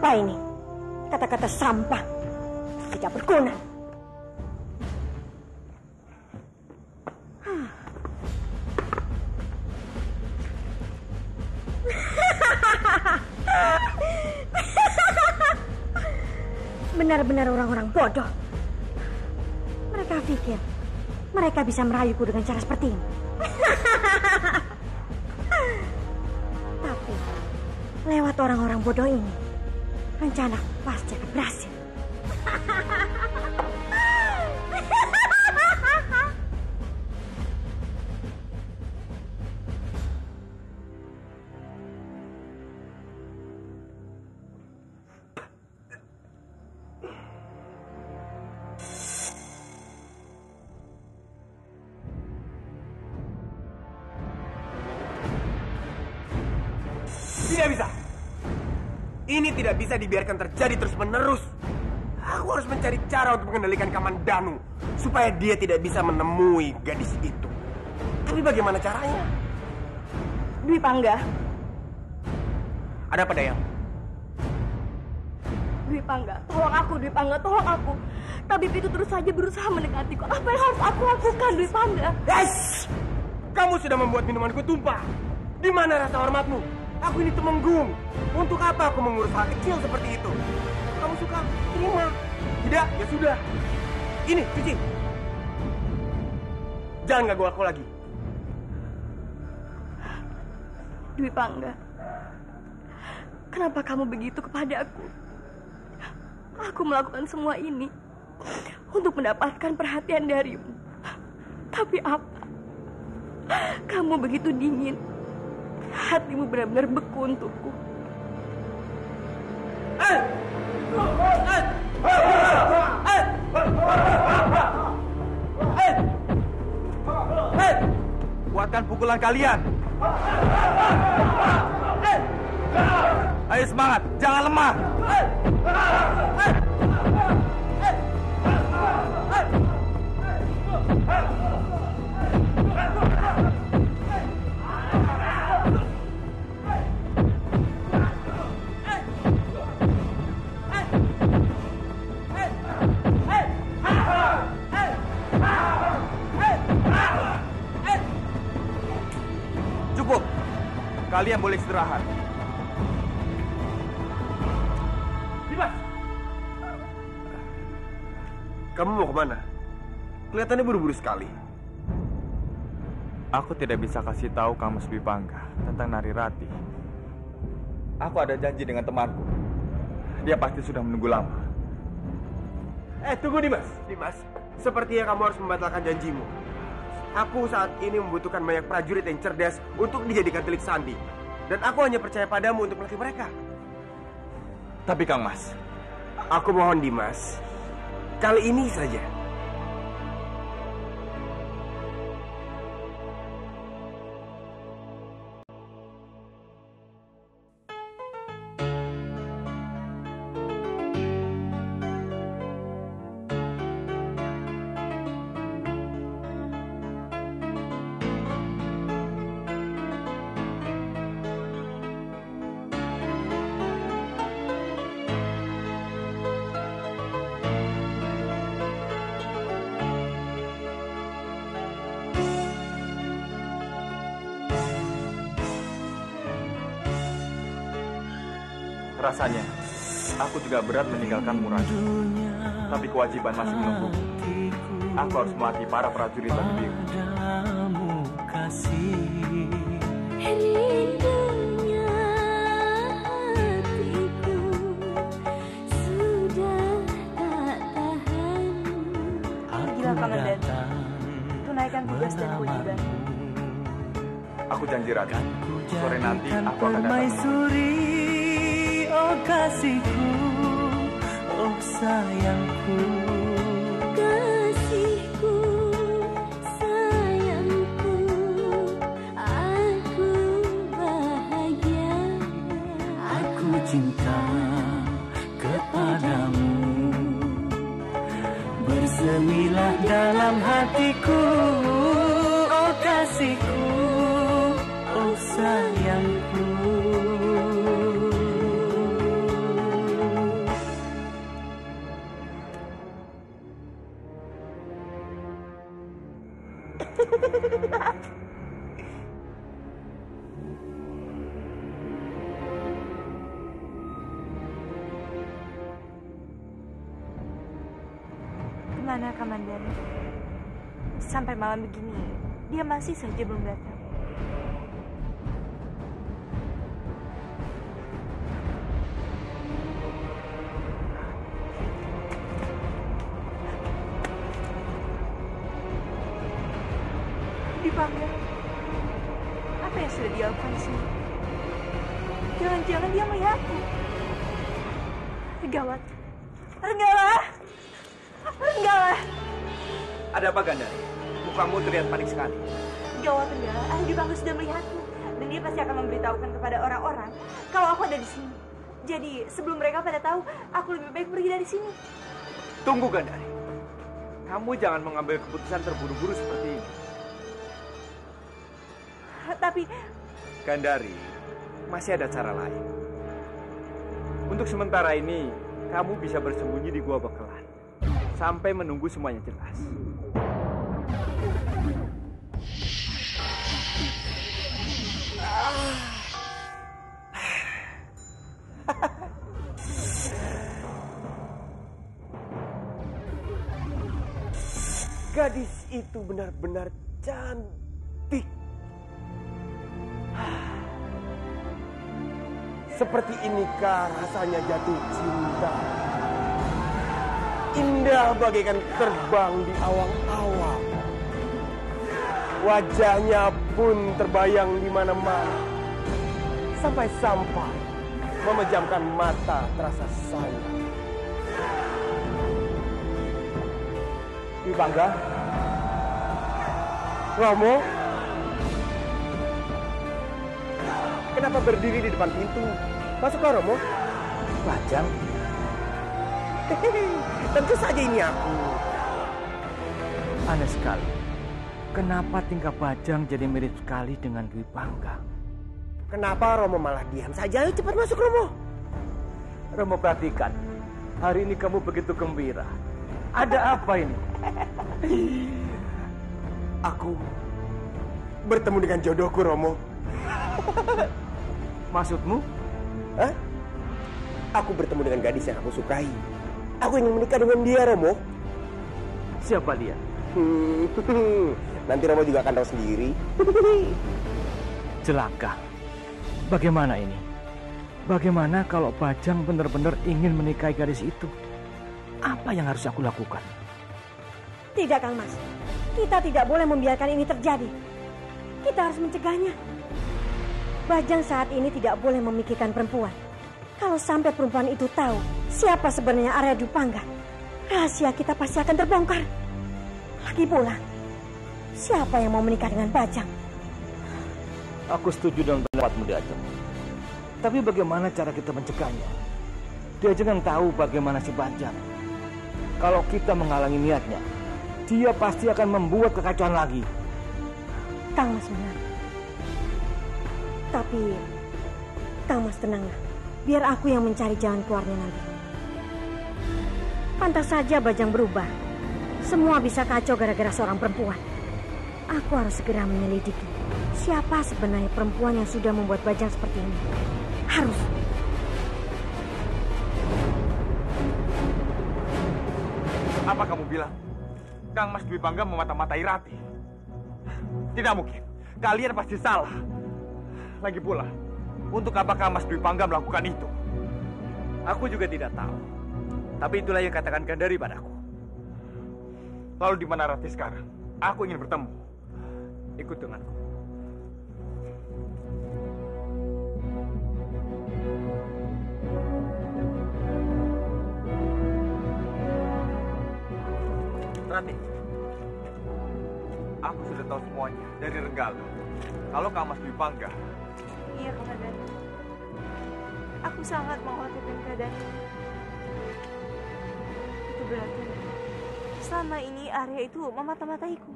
Apa ini? Kata-kata sampah. Tidak berguna. Benar-benar orang-orang bodoh. Mereka pikir mereka bisa merayuku dengan cara seperti ini. Tapi lewat orang-orang bodoh ini, rencana pasti akan berhasil. Tidak bisa. Ini tidak bisa dibiarkan terjadi terus-menerus. Aku harus mencari cara untuk mengendalikan Kamandanu supaya dia tidak bisa menemui gadis itu. Tapi bagaimana caranya? Dwi Pangga. Ada apa, Dayang? Dwi Pangga, tolong aku, Dwi Pangga, tolong aku. Tabib itu terus saja berusaha mendekatiku. Apa yang harus aku lakukan, Dwi Pangga? Yes! Kamu sudah membuat minumanku tumpah. Di mana rasa hormatmu? Aku ini temenggung. Untuk apa aku mengurus hal kecil seperti itu? Kamu suka? Terima. Tidak? Ya sudah. Ini, cuci. Jangan ganggu aku lagi. Dwi Pangga, kenapa kamu begitu kepada aku? Aku melakukan semua ini untuk mendapatkan perhatian darimu. Tapi apa? Kamu begitu dingin. Hatimu benar-benar beku untukku. Kuatkan pukulan kalian. Ayo semangat, jangan lemah. Cukup. Kalian boleh istirahat. Dimas! Kamu mau kemana? Kelihatannya buru-buru sekali. Aku tidak bisa kasih tahu kamu Dwi Pangga tentang Nari Rati. Aku ada janji dengan temanku. Dia pasti sudah menunggu lama. Tunggu Dimas. Dimas, sepertinya kamu harus membatalkan janjimu. Aku saat ini membutuhkan banyak prajurit yang cerdas untuk dijadikan telik sandi. Dan aku hanya percaya padamu untuk melatih mereka. Tapi Kang Mas, aku mohon Dimas, kali ini saja. Rasanya, aku juga berat meninggalkanmu, Raja. Tapi kewajiban masih menunggu. Aku harus melatih para prajurit Batu Biru. Rindunya hatiku sudah tak tahan. Pergilah Komandan, tunaikan tugas dan kewajiban. Aku janji, Raja. Sore nanti aku akan datang. Oh kasihku, oh sayangku, kasihku, sayangku, aku bahagia, aku cinta kepadamu, bersemilah dalam hatiku, oh kasihku, oh sayangku. Bagaimana Kamandanu? Sampai malam begini, dia masih saja belum datang. Dipangga, apa yang sudah dia lakukan di sini? Jangan-jangan dia melihatku. Gawat. Renggala! Renggala! Ada apa, Ganda? Mukamu terlihat panik sekali. Gawat, Renggala. Ahli Dipangga sudah melihatku. Dan dia pasti akan memberitahukan kepada orang-orang kalau aku ada di sini. Jadi, sebelum mereka pada tahu, aku lebih baik pergi dari sini. Tunggu, Gandari. Kamu jangan mengambil keputusan terburu-buru seperti ini. Tapi... Gandari, masih ada cara lain. Untuk sementara ini, kamu bisa bersembunyi di Gua Bekelan sampai menunggu semuanya jelas. Gadis itu benar-benar cantik. Seperti inikah rasanya jatuh cinta? Indah bagaikan terbang di awang-awang. Wajahnya pun terbayang di mana-mana. Sampai-sampai memejamkan mata terasa sayang. Dipangga? Romo? Kenapa berdiri di depan pintu? Masuklah, Romo. Bajang? Tentu saja ini aku. Aneh sekali. Kenapa tingkah Bajang jadi mirip sekali dengan Dwi Pangga? Kenapa Romo malah diam saja? Ayo cepat masuk, Romo. Romo, perhatikan. Hari ini kamu begitu gembira. Ada apa ini? Aku bertemu dengan jodohku, Romo. Maksudmu? Hah? Aku bertemu dengan gadis yang aku sukai. Aku ingin menikah dengan dia, Romo. Siapa dia? Nanti Romo juga akan tahu sendiri. Celaka. Bagaimana ini? Bagaimana kalau Bajang benar-benar ingin menikahi gadis itu? Apa yang harus aku lakukan? Tidak, Kang Mas. Kita tidak boleh membiarkan ini terjadi. Kita harus mencegahnya. Bajang saat ini tidak boleh memikirkan perempuan. Kalau sampai perempuan itu tahu siapa sebenarnya Arya Dwi Pangga, rahasia kita pasti akan terbongkar. Lagi pula, siapa yang mau menikah dengan Bajang? Aku setuju dengan pendapatmu, Ajeng. Tapi bagaimana cara kita mencegahnya? Dia jangan tahu bagaimana si Bajang. Kalau kita menghalangi niatnya, dia pasti akan membuat kekacauan lagi. Kang Mas benar. Tapi, Kang Mas tenanglah. Biar aku yang mencari jalan keluarnya nanti. Pantas saja Bajang berubah. Semua bisa kacau gara-gara seorang perempuan. Aku harus segera menyelidiki siapa sebenarnya perempuan yang sudah membuat Bajang seperti ini. Harus. Apa kamu bilang? Kang Mas Dwi Pangga memata-matai Rati? Tidak mungkin. Kalian pasti salah. Lagi pula, untuk apakah Mas Dwi Pangga melakukan itu? Aku juga tidak tahu. Tapi itulah yang katakan Gandari padaku. Lalu di mana Rati sekarang? Aku ingin bertemu. Ikut denganku. Rati, aku sudah tahu semuanya dari Renggala. Kalau Kang Mas Dwi Pangga. Iya, Komandan. Aku sangat mengkhawatirkan keadaannya. Itu berarti selama ini Arya itu memata-mataiku.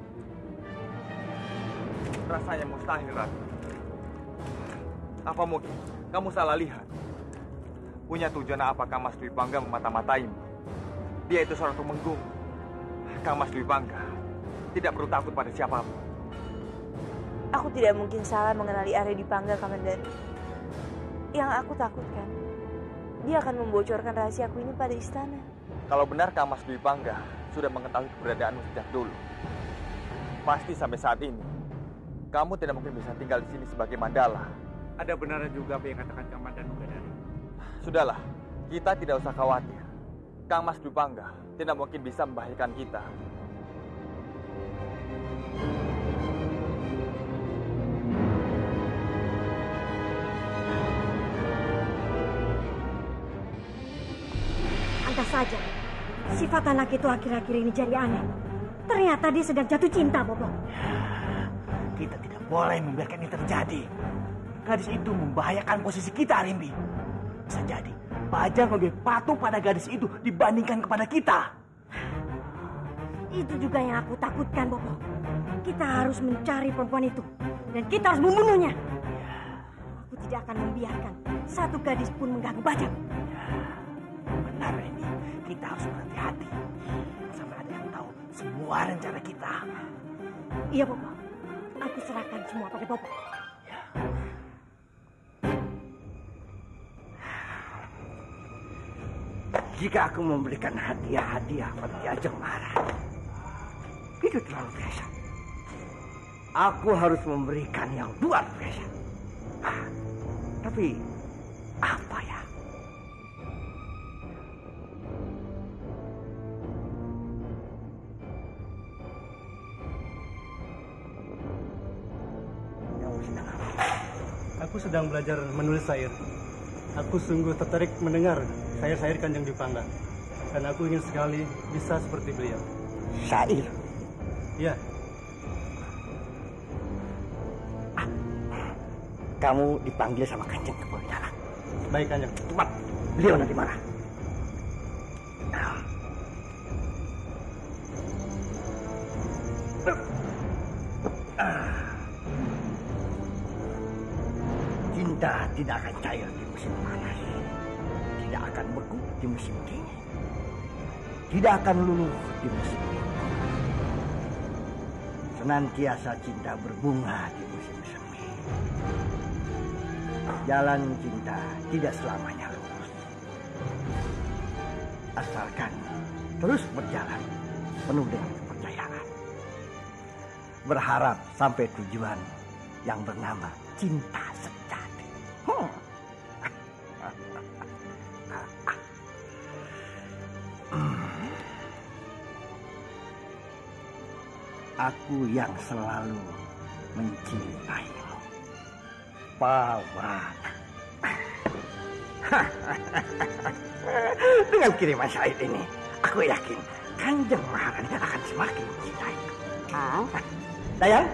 Rasanya mustahil, Rati. Apa mungkin kamu salah lihat? Punya tujuan apa Kang Mas Dwi Pangga memata-mataimu? Dia itu seorang tumenggung. Kang Mas Dwi Pangga tidak perlu takut pada siapapun. Aku tidak mungkin salah mengenali Arya Dwi Pangga, Komandan. Yang aku takutkan, dia akan membocorkan rahasiaku ini pada istana. Kalau benar Kang Mas Dwi Pangga sudah mengetahui keberadaanmu sejak dulu. Pasti sampai saat ini, kamu tidak mungkin bisa tinggal di sini sebagai Mandala. Ada benarnya juga apa yang katakan Kang Mandano Gadari. Sudahlah, kita tidak usah khawatir. Kang Mas Dwi Pangga tidak mungkin bisa membahayakan kita. Pantas saja, sifat anak itu akhir-akhir ini jadi aneh. Ternyata dia sedang jatuh cinta, Bobo. Kita tidak boleh membiarkan ini terjadi. Gadis itu membahayakan posisi kita, Rimbi. Bisa jadi Bajang lebih patuh pada gadis itu dibandingkan kepada kita. Itu juga yang aku takutkan, Bobo. Kita harus mencari perempuan itu. Dan kita harus membunuhnya. Aku tidak akan membiarkan satu gadis pun mengganggu Bajang. Benar, ini. Kita harus berhati-hati. Sampai ada yang tahu semua rencana kita. Iya, Bobo. Aku serahkan semua pada Bobo. Jika aku memberikan hadiah-hadiah pada Ki Ajeng Mara, itu terlalu biasa. Aku harus memberikan yang luar biasa. Tapi apa ya? Aku sedang belajar menulis syair. Aku sungguh tertarik mendengar syair-syair Kanjeng Dwi Pangga. Dan aku ingin sekali bisa seperti beliau. Syair? Iya. Kamu dipanggil sama Kanjeng ke Bawidara. Baik, Kanjeng. Cepat, beliau nanti marah. Cinta tidak akan cair di musim panas, tidak akan beku di musim dingin, tidak akan luluh di musim dingin. Senantiasa cinta berbunga di musim semi. Jalan cinta tidak selamanya lurus, asalkan terus berjalan penuh dengan kepercayaan, berharap sampai tujuan yang bernama cinta sejati. Aku yang selalu mencintaimu, Pawan. Dengan kiriman syair ini, aku yakin Kanjeng Maharani akan semakin mencintaiku. Dayang?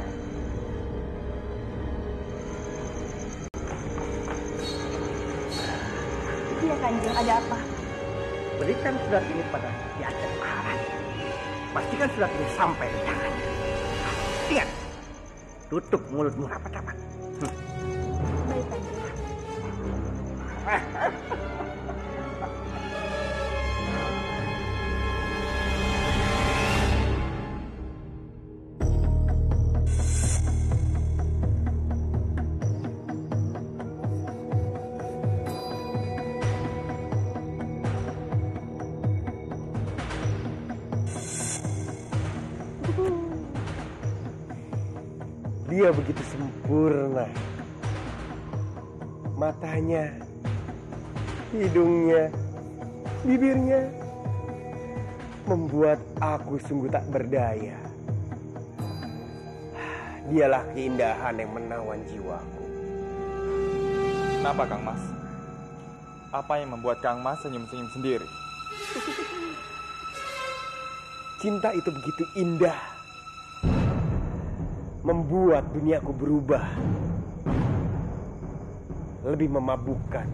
Iya, Kanjeng, ada apa? Berikan surat ini pada Ki Ajeng Maharani. Pastikan surat ini sampai di tangannya. Ingat, tutup mulutmu rapat-rapat. Baik, Kanjeng. Dia begitu sempurna. Matanya, hidungnya, bibirnya membuat aku sungguh tak berdaya. Dialah keindahan yang menawan jiwaku. Kenapa, Kang Mas? Apa yang membuat Kang Mas senyum-senyum sendiri? Cinta itu begitu indah, membuat duniaku berubah, lebih memabukkan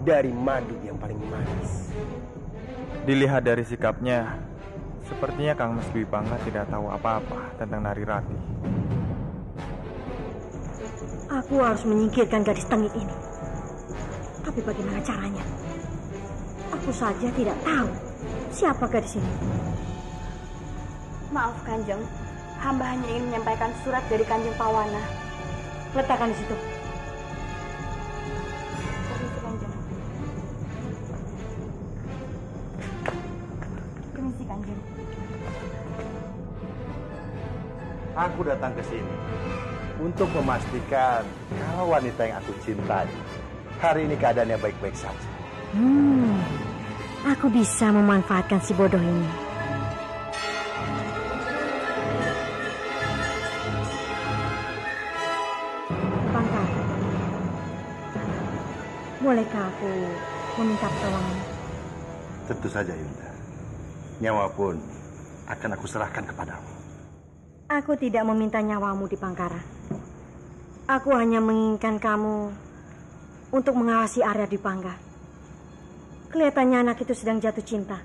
dari madu yang paling manis. Dilihat dari sikapnya, sepertinya Kang Mas Dwi Pangga tidak tahu apa-apa tentang Nari Rati. Aku harus menyingkirkan gadis tengik ini. Tapi bagaimana caranya? Aku saja tidak tahu siapa gadis ini. Maaf, Kanjeng. Hamba hanya ingin menyampaikan surat dari Kanjeng Pawana. Letakkan di situ. Permisi, Kanjeng. Permisi, Kanjeng. Aku datang ke sini untuk memastikan kalau wanita yang aku cintai hari ini keadaannya baik-baik saja. Aku bisa memanfaatkan si bodoh ini. Bangka, bolehkah aku meminta pertolongan? Tentu saja, Yunda. Nyawa pun akan aku serahkan kepadamu. Aku tidak meminta nyawamu di Pangkara. Aku hanya menginginkan kamu untuk mengawasi Arya di Pangga. Kelihatannya anak itu sedang jatuh cinta.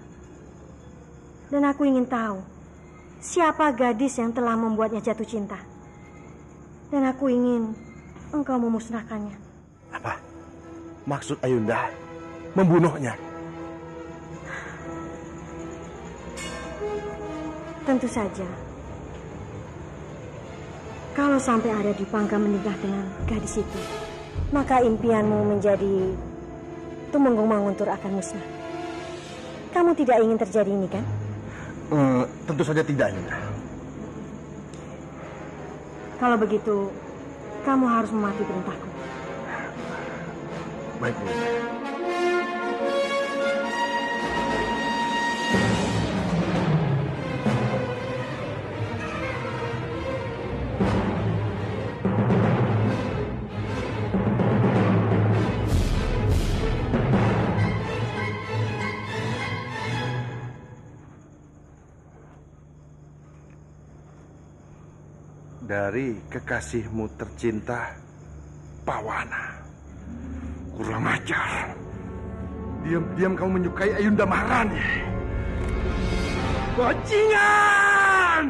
Dan aku ingin tahu siapa gadis yang telah membuatnya jatuh cinta. Dan aku ingin engkau memusnahkannya. Apa? Maksud Ayunda membunuhnya? Tentu saja. Kalau sampai Arya di Pangga menikah dengan gadis itu, maka impianmu menjadi Tumenggung Manguntur akan musnah. Kamu tidak ingin terjadi ini, kan? Tentu saja tidak, Yunda. Kalau begitu, kamu harus mematuhi perintahku. Baik, Yunda. Dari kekasihmu tercinta, Pawana. Kurang ajar. Diam-diam kamu menyukai Ayunda Maharani. Bajingan!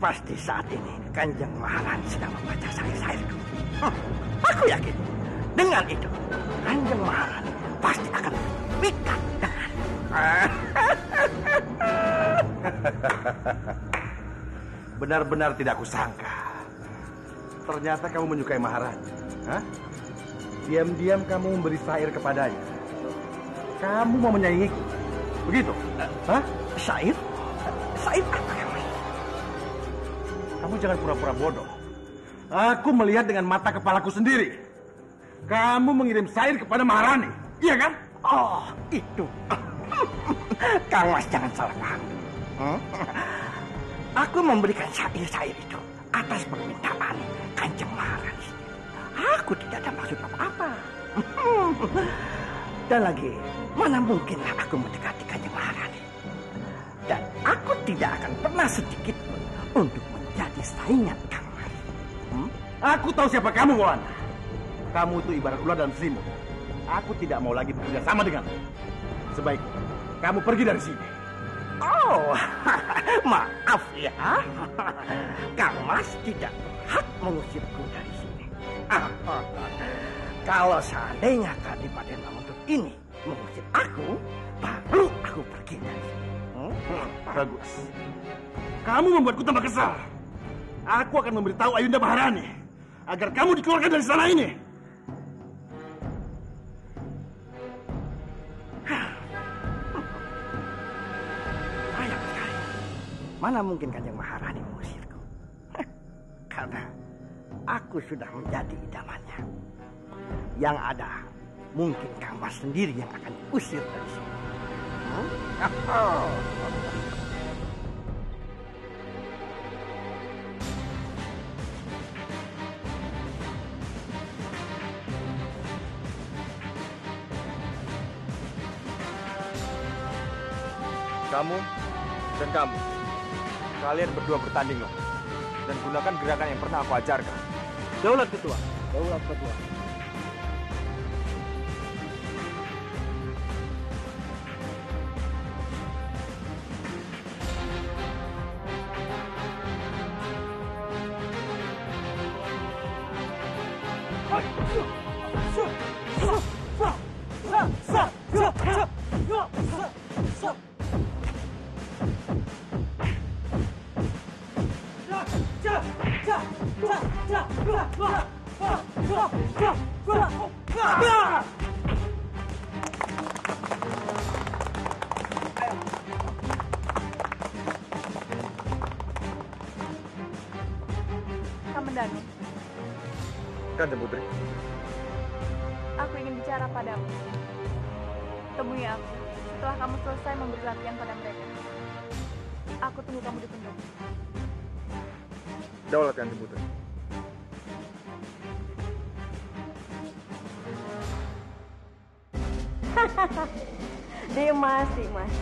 Pasti saat ini Kanjeng Maharani sedang membaca syair-syairku. Aku yakin dengan itu Kanjeng Maharani pasti akan pikat dengan. Benar-benar tidak kusangka. Ternyata kamu menyukai Maharani. Hah? Diam-diam kamu memberi syair kepadanya. Kamu mau menyaingiku? Begitu? Hah? Syair? Syair apa kamu? Kamu jangan pura-pura bodoh. Aku melihat dengan mata kepalaku sendiri. Kamu mengirim syair kepada Maharani, iya kan? Oh, itu. Kang Mas jangan salah paham. Aku memberikan syair-syair itu atas permintaan Kanjeng Maharani. Aku tidak ada maksud apa-apa. Dan lagi, mana mungkinlah aku mendekati Kanjeng Maharani. Dan aku tidak akan pernah sedikit pun untuk menjadi saingan Kang Mas. Aku tahu siapa kamu, Maulana. Kamu itu ibarat ular dalam selimut. Aku tidak mau lagi bekerja sama denganmu. Sebaiknya kamu pergi dari sini. Oh, maaf ya. Kang Mas tidak berhak mengusirku dari sini. Kalau seandainya Kadipaten Manguntur ini mengusir aku, baru aku pergi dari sini. Bagus. Kamu membuatku tambah kesal. Aku akan memberitahu Ayunda Maharani agar kamu dikeluarkan dari sana ini. Sayang sekali. Mana mungkin Kanjeng Maharani mengusirku? Karena aku sudah menjadi idamannya. Yang ada, mungkin Kang Mas sendiri yang akan diusir dari sini. Kamu dan kamu, kalian berdua bertandinglah dan gunakan gerakan yang pernah aku ajarkan. Daulat Ketua, Daulat Ketua. Kamandanu, Kanjeng Putri, aku ingin bicara padamu. Temui aku setelah kamu selesai memberi latihan pada mereka. Aku tunggu kamu di pendopo. daulat Kanjeng Putri. Dimas, Dimas.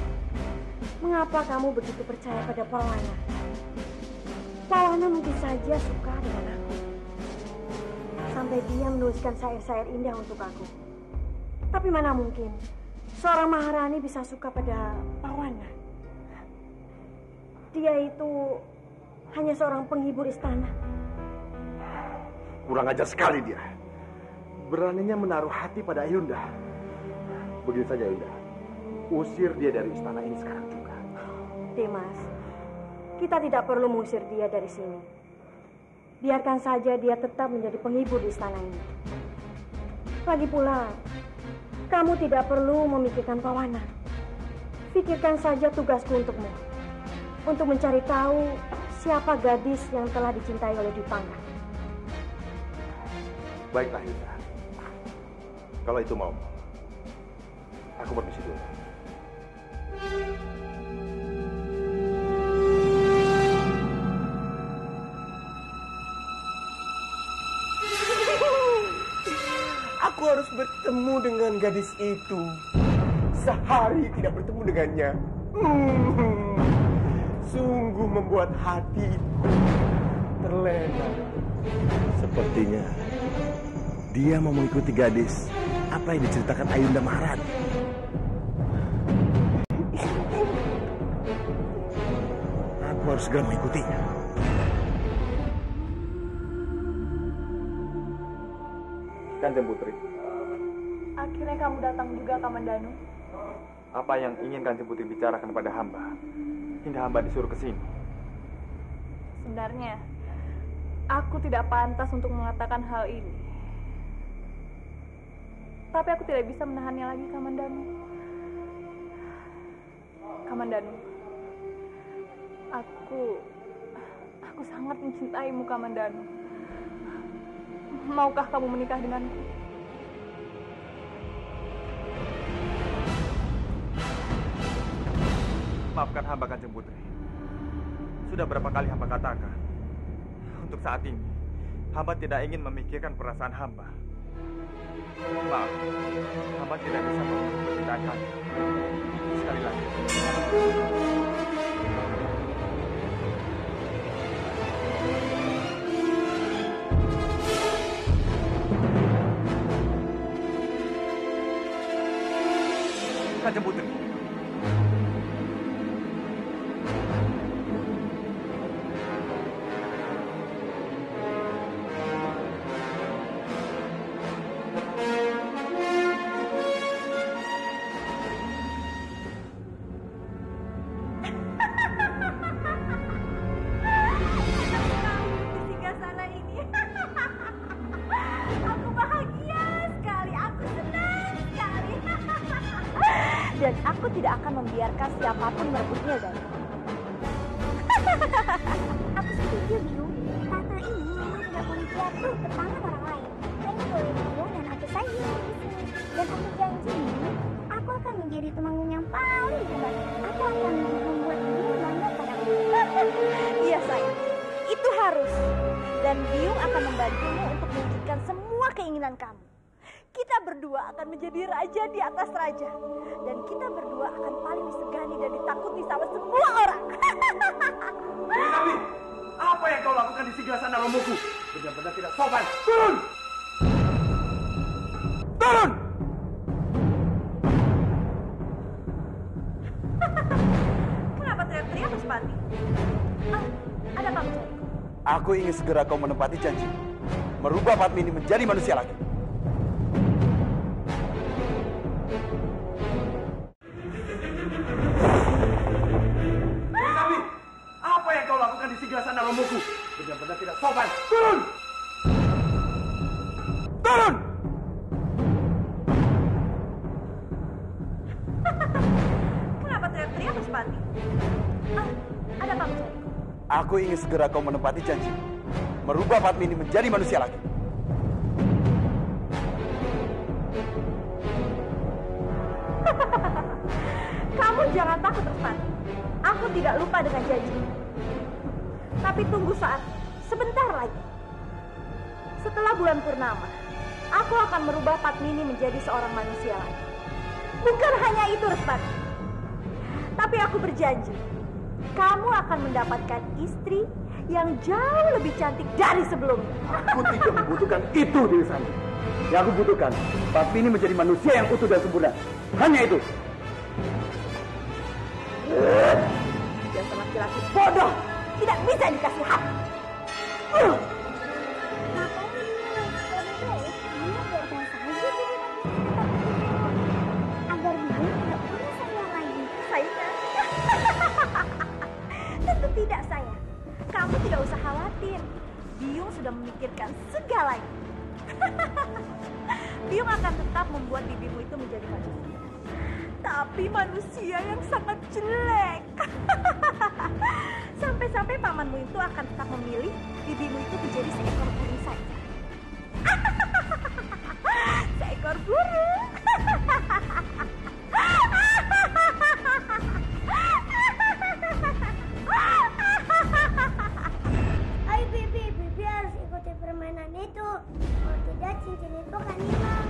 Mengapa kamu begitu percaya pada Pawana? Pawana mungkin saja suka dengan aku. Sampai dia menuliskan syair-syair indah untuk aku. Tapi mana mungkin seorang Maharani bisa suka pada Pawana? Dia itu hanya seorang penghibur istana. Kurang ajar sekali dia. Beraninya menaruh hati pada Ayunda. Begini saja Ayunda, usir dia dari istana ini sekarang juga. Dimas, kita tidak perlu mengusir dia dari sini. Biarkan saja dia tetap menjadi penghibur di istana ini. Lagi pula, kamu tidak perlu memikirkan Pawana. Pikirkan saja tugasku untukmu. Untuk mencari tahu siapa gadis yang telah dicintai oleh Dipangga. Baiklah Ayunda. Kalau itu mau, aku permisi dulu. Aku harus bertemu dengan gadis itu. Sehari tidak bertemu dengannya. Sungguh membuat hatiku terlena. Sepertinya dia mau mengikuti gadis apa yang diceritakan Ayunda Maharani. Aku harus segera mengikutinya. Kanjeng Putri, Akhirnya kamu datang juga, Kamandanu. apa yang ingin Kanjeng Putri bicarakan pada hamba hingga hamba disuruh ke sini? Sebenarnya, aku tidak pantas untuk mengatakan hal ini. Tapi aku tidak bisa menahannya lagi, Kamandanu. Kamandanu, aku sangat mencintaimu, Kamandanu. Maukah kamu menikah denganku? Maafkan hamba Kanjeng Putri. Sudah berapa kali hamba katakan, untuk saat ini hamba tidak ingin memikirkan perasaan hamba. Maaf, hamba tidak bisa menceritakan. Sekali lagi. Kanjeng Putri. Dan aku tidak akan membiarkan siapapun merebutnya dari. Aku setuju, Biung. Karena ini memang tidak boleh jatuh ke tangan orang lain. Hanya boleh Biung dan aku saja di sini. Dan aku janji, aku akan menjadi temanggung yang paling hebat. Aku akan membuat Biung bangga padaku. Iya sayang, itu harus. Dan Biung akan membantumu untuk mewujudkan semua keinginan kamu. Kita berdua akan menjadi raja di atas raja. Dan kita berdua akan paling disegani dan ditakuti sama semua orang. Nabi, apa yang kau lakukan di Siglasana Romoku? Benar-benar tidak sopan. Turun! Turun! Kenapa teriak-teriak, Puspati? Ada apa mencari? Aku ingin segera kau menepati janji. Merubah Padmini menjadi manusia lagi. Nabi, apa yang kau lakukan di Siglasana Romoku? Benar-benar tidak sopan. Turun! Turun! Kenapa teriak-teriak, Puspati? Ada apa mencari? Aku ingin segera kau menepati janji. Merubah Padmini menjadi manusia lagi. Kamu jangan takut, Puspati. Aku tidak lupa dengan janji. Tapi tunggu saat sebentar lagi. Setelah bulan purnama, aku akan merubah Padmini menjadi seorang manusia lagi. Bukan hanya itu, Respati. Tapi aku berjanji, kamu akan mendapatkan istri yang jauh lebih cantik dari sebelumnya. Aku tidak membutuhkan itu, Dewi Santi. Yang aku butuhkan, Padmini menjadi manusia yang utuh dan sempurna. Hanya itu. Dasar laki-laki bodoh, tidak bisa dikasih hak. Agar Biung tidak punya saya lagi. Saya? Tentu tidak, sayang. Kamu tidak usah khawatir. Biung sudah memikirkan segalanya. Biung akan tetap membuat bibimu itu menjadi manusia. Tapi manusia yang sangat jelek. Sampai-sampai pamanmu itu akan tetap memilih bibimu itu menjadi seekor burung saja. Seekor burung. Ayo Bibi harus ikuti permainan itu. Kalau tidak cincin itu akan hilang.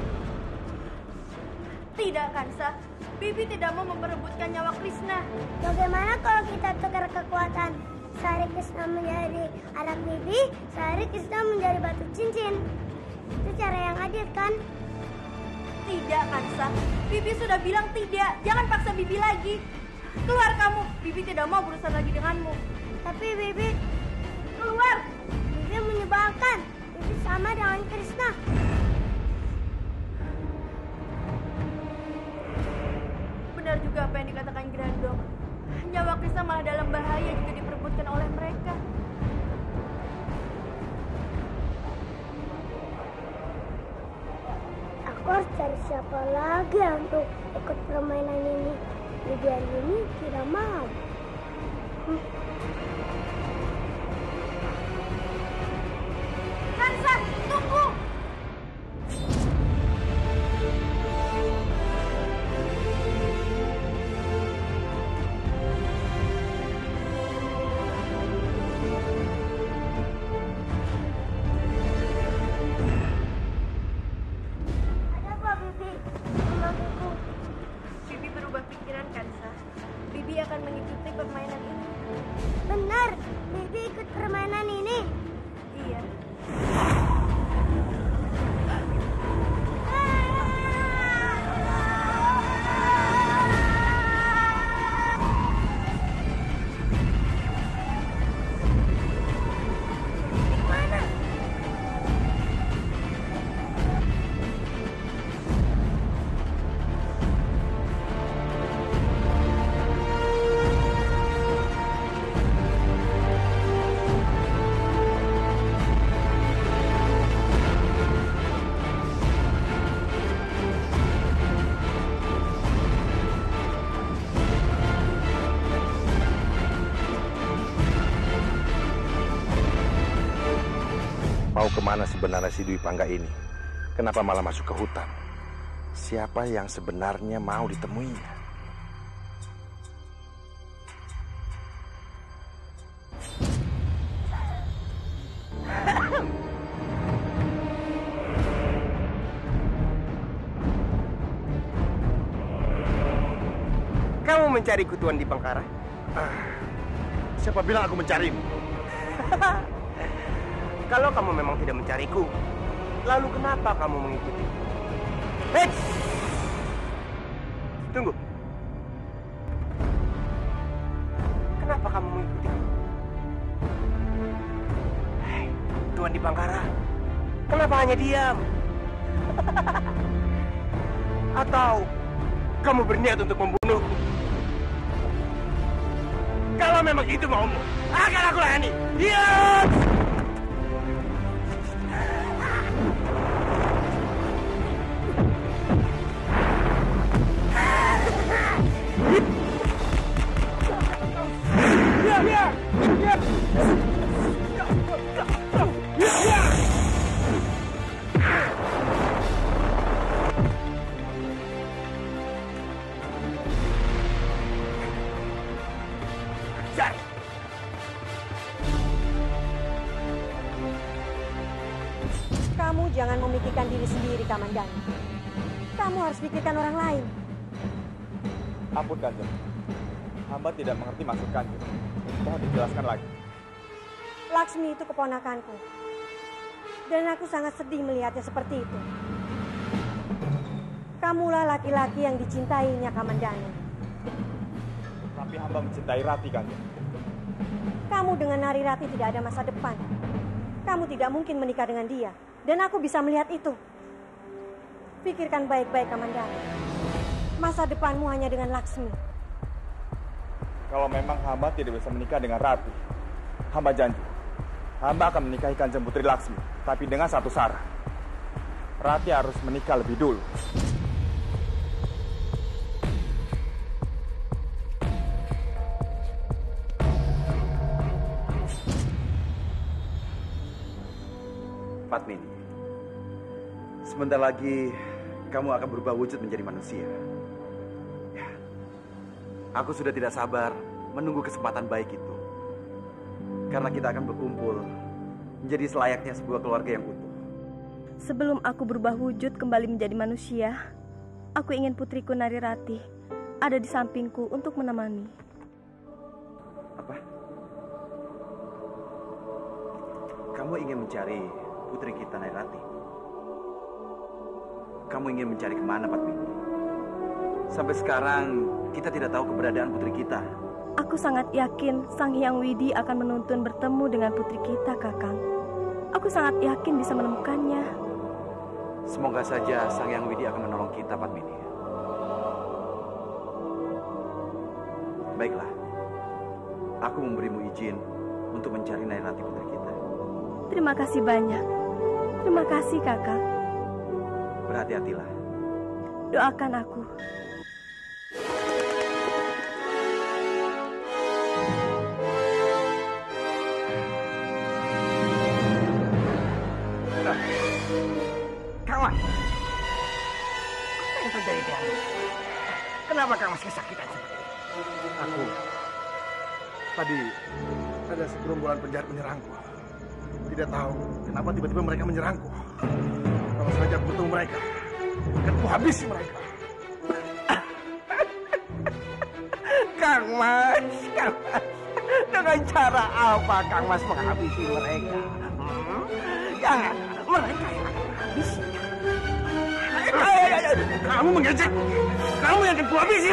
Tidak, Kansa. Bibi tidak mau memperebutkan nyawa Krishna. Bagaimana kalau kita tukar kekuatan? Sehari Krishna menjadi anak Bibi, sehari Krishna menjadi batu cincin. Itu cara yang adil, kan? Tidak, Kansa. Bibi sudah bilang tidak. Jangan paksa Bibi lagi. Keluar kamu. Bibi tidak mau berurusan lagi denganmu. Tapi Bibi keluar. Bibi menyebalkan. Bibi sama dengan Krishna. Benar juga apa yang dikatakan Grandong. Nyawa Krishna malah dalam bahaya jika diperebutkan oleh mereka. Aku harus cari siapa lagi untuk ikut permainan ini. Bibian ini tidak mau. Kansa, tunggu! Bibi berubah pikiran, Kansa. Bibi akan mengikuti permainan ini. Mau kemana sebenarnya si Dwi Pangga ini? Kenapa malah masuk ke hutan? Siapa yang sebenarnya mau ditemuinya? Kamu mencariku, Tuan Dipangkara? Siapa bilang aku mencarimu? Kalau kamu memang tidak mencariku, lalu kenapa kamu mengikuti? Hei! Tunggu. Kenapa kamu mengikuti? Hei, Tuan Dipangkara, kenapa hanya diam? Atau kamu berniat untuk membunuhku? Kalau memang itu maumu, akan aku layani. Yes! Kamu jangan memikirkan diri sendiri, Kamandanu. Kamu harus pikirkan orang lain. Ampun, Kanjeng. Hamba tidak mengerti maksud Kanjeng. Mohon dijelaskan lagi. Laksmi itu keponakanku. Dan aku sangat sedih melihatnya seperti itu. Kamulah laki-laki yang dicintainya, Kamandanu. Tapi hamba mencintai Rati, Kanjeng. Kamu dengan Nari Rati tidak ada masa depan. Kamu tidak mungkin menikah dengan dia. Dan aku bisa melihat itu. Pikirkan baik-baik, Kamandanu. Masa depanmu hanya dengan Laksmi. Kalau memang hamba tidak bisa menikah dengan Rati, hamba janji, hamba akan menikahi Kanjeng Putri Laksmi. Tapi dengan satu syarat. Rati harus menikah lebih dulu. Padmini, sebentar lagi kamu akan berubah wujud menjadi manusia. Ya, aku sudah tidak sabar menunggu kesempatan baik itu. Karena kita akan berkumpul menjadi selayaknya sebuah keluarga yang utuh. Sebelum aku berubah wujud kembali menjadi manusia, aku ingin putriku Nari Rati ada di sampingku untuk menemani. Apa? Kamu ingin mencari putri kita, Nari Rati? Kamu ingin mencari kemana, Padmini? Sampai sekarang kita tidak tahu keberadaan putri kita. Aku sangat yakin Sang Hyang Widi akan menuntun bertemu dengan putri kita, Kakang. Aku sangat yakin bisa menemukannya. Semoga saja Sang Hyang Widi akan menolong kita, Padmini. Baiklah, aku memberimu izin untuk mencari Nari Rati putri kita. Terima kasih banyak. Terima kasih, Kakang. Berhati-hatilah. Doakan aku. Kawan, apa yang terjadi dengan kenapa Kang Mas kesakitan seperti ini? Aku tadi ada segerombolan penjahat menyerangku. Tidak tahu kenapa tiba-tiba mereka menyerangku. Kalau saja aku bertemu mereka, akan kuhabisi mereka. Kang Mas, dengan cara apa Kang Mas menghabisi mereka? Jangan, mereka yang akan menghabisi. Kamu mengejek, kamu yang akan kuhabisi.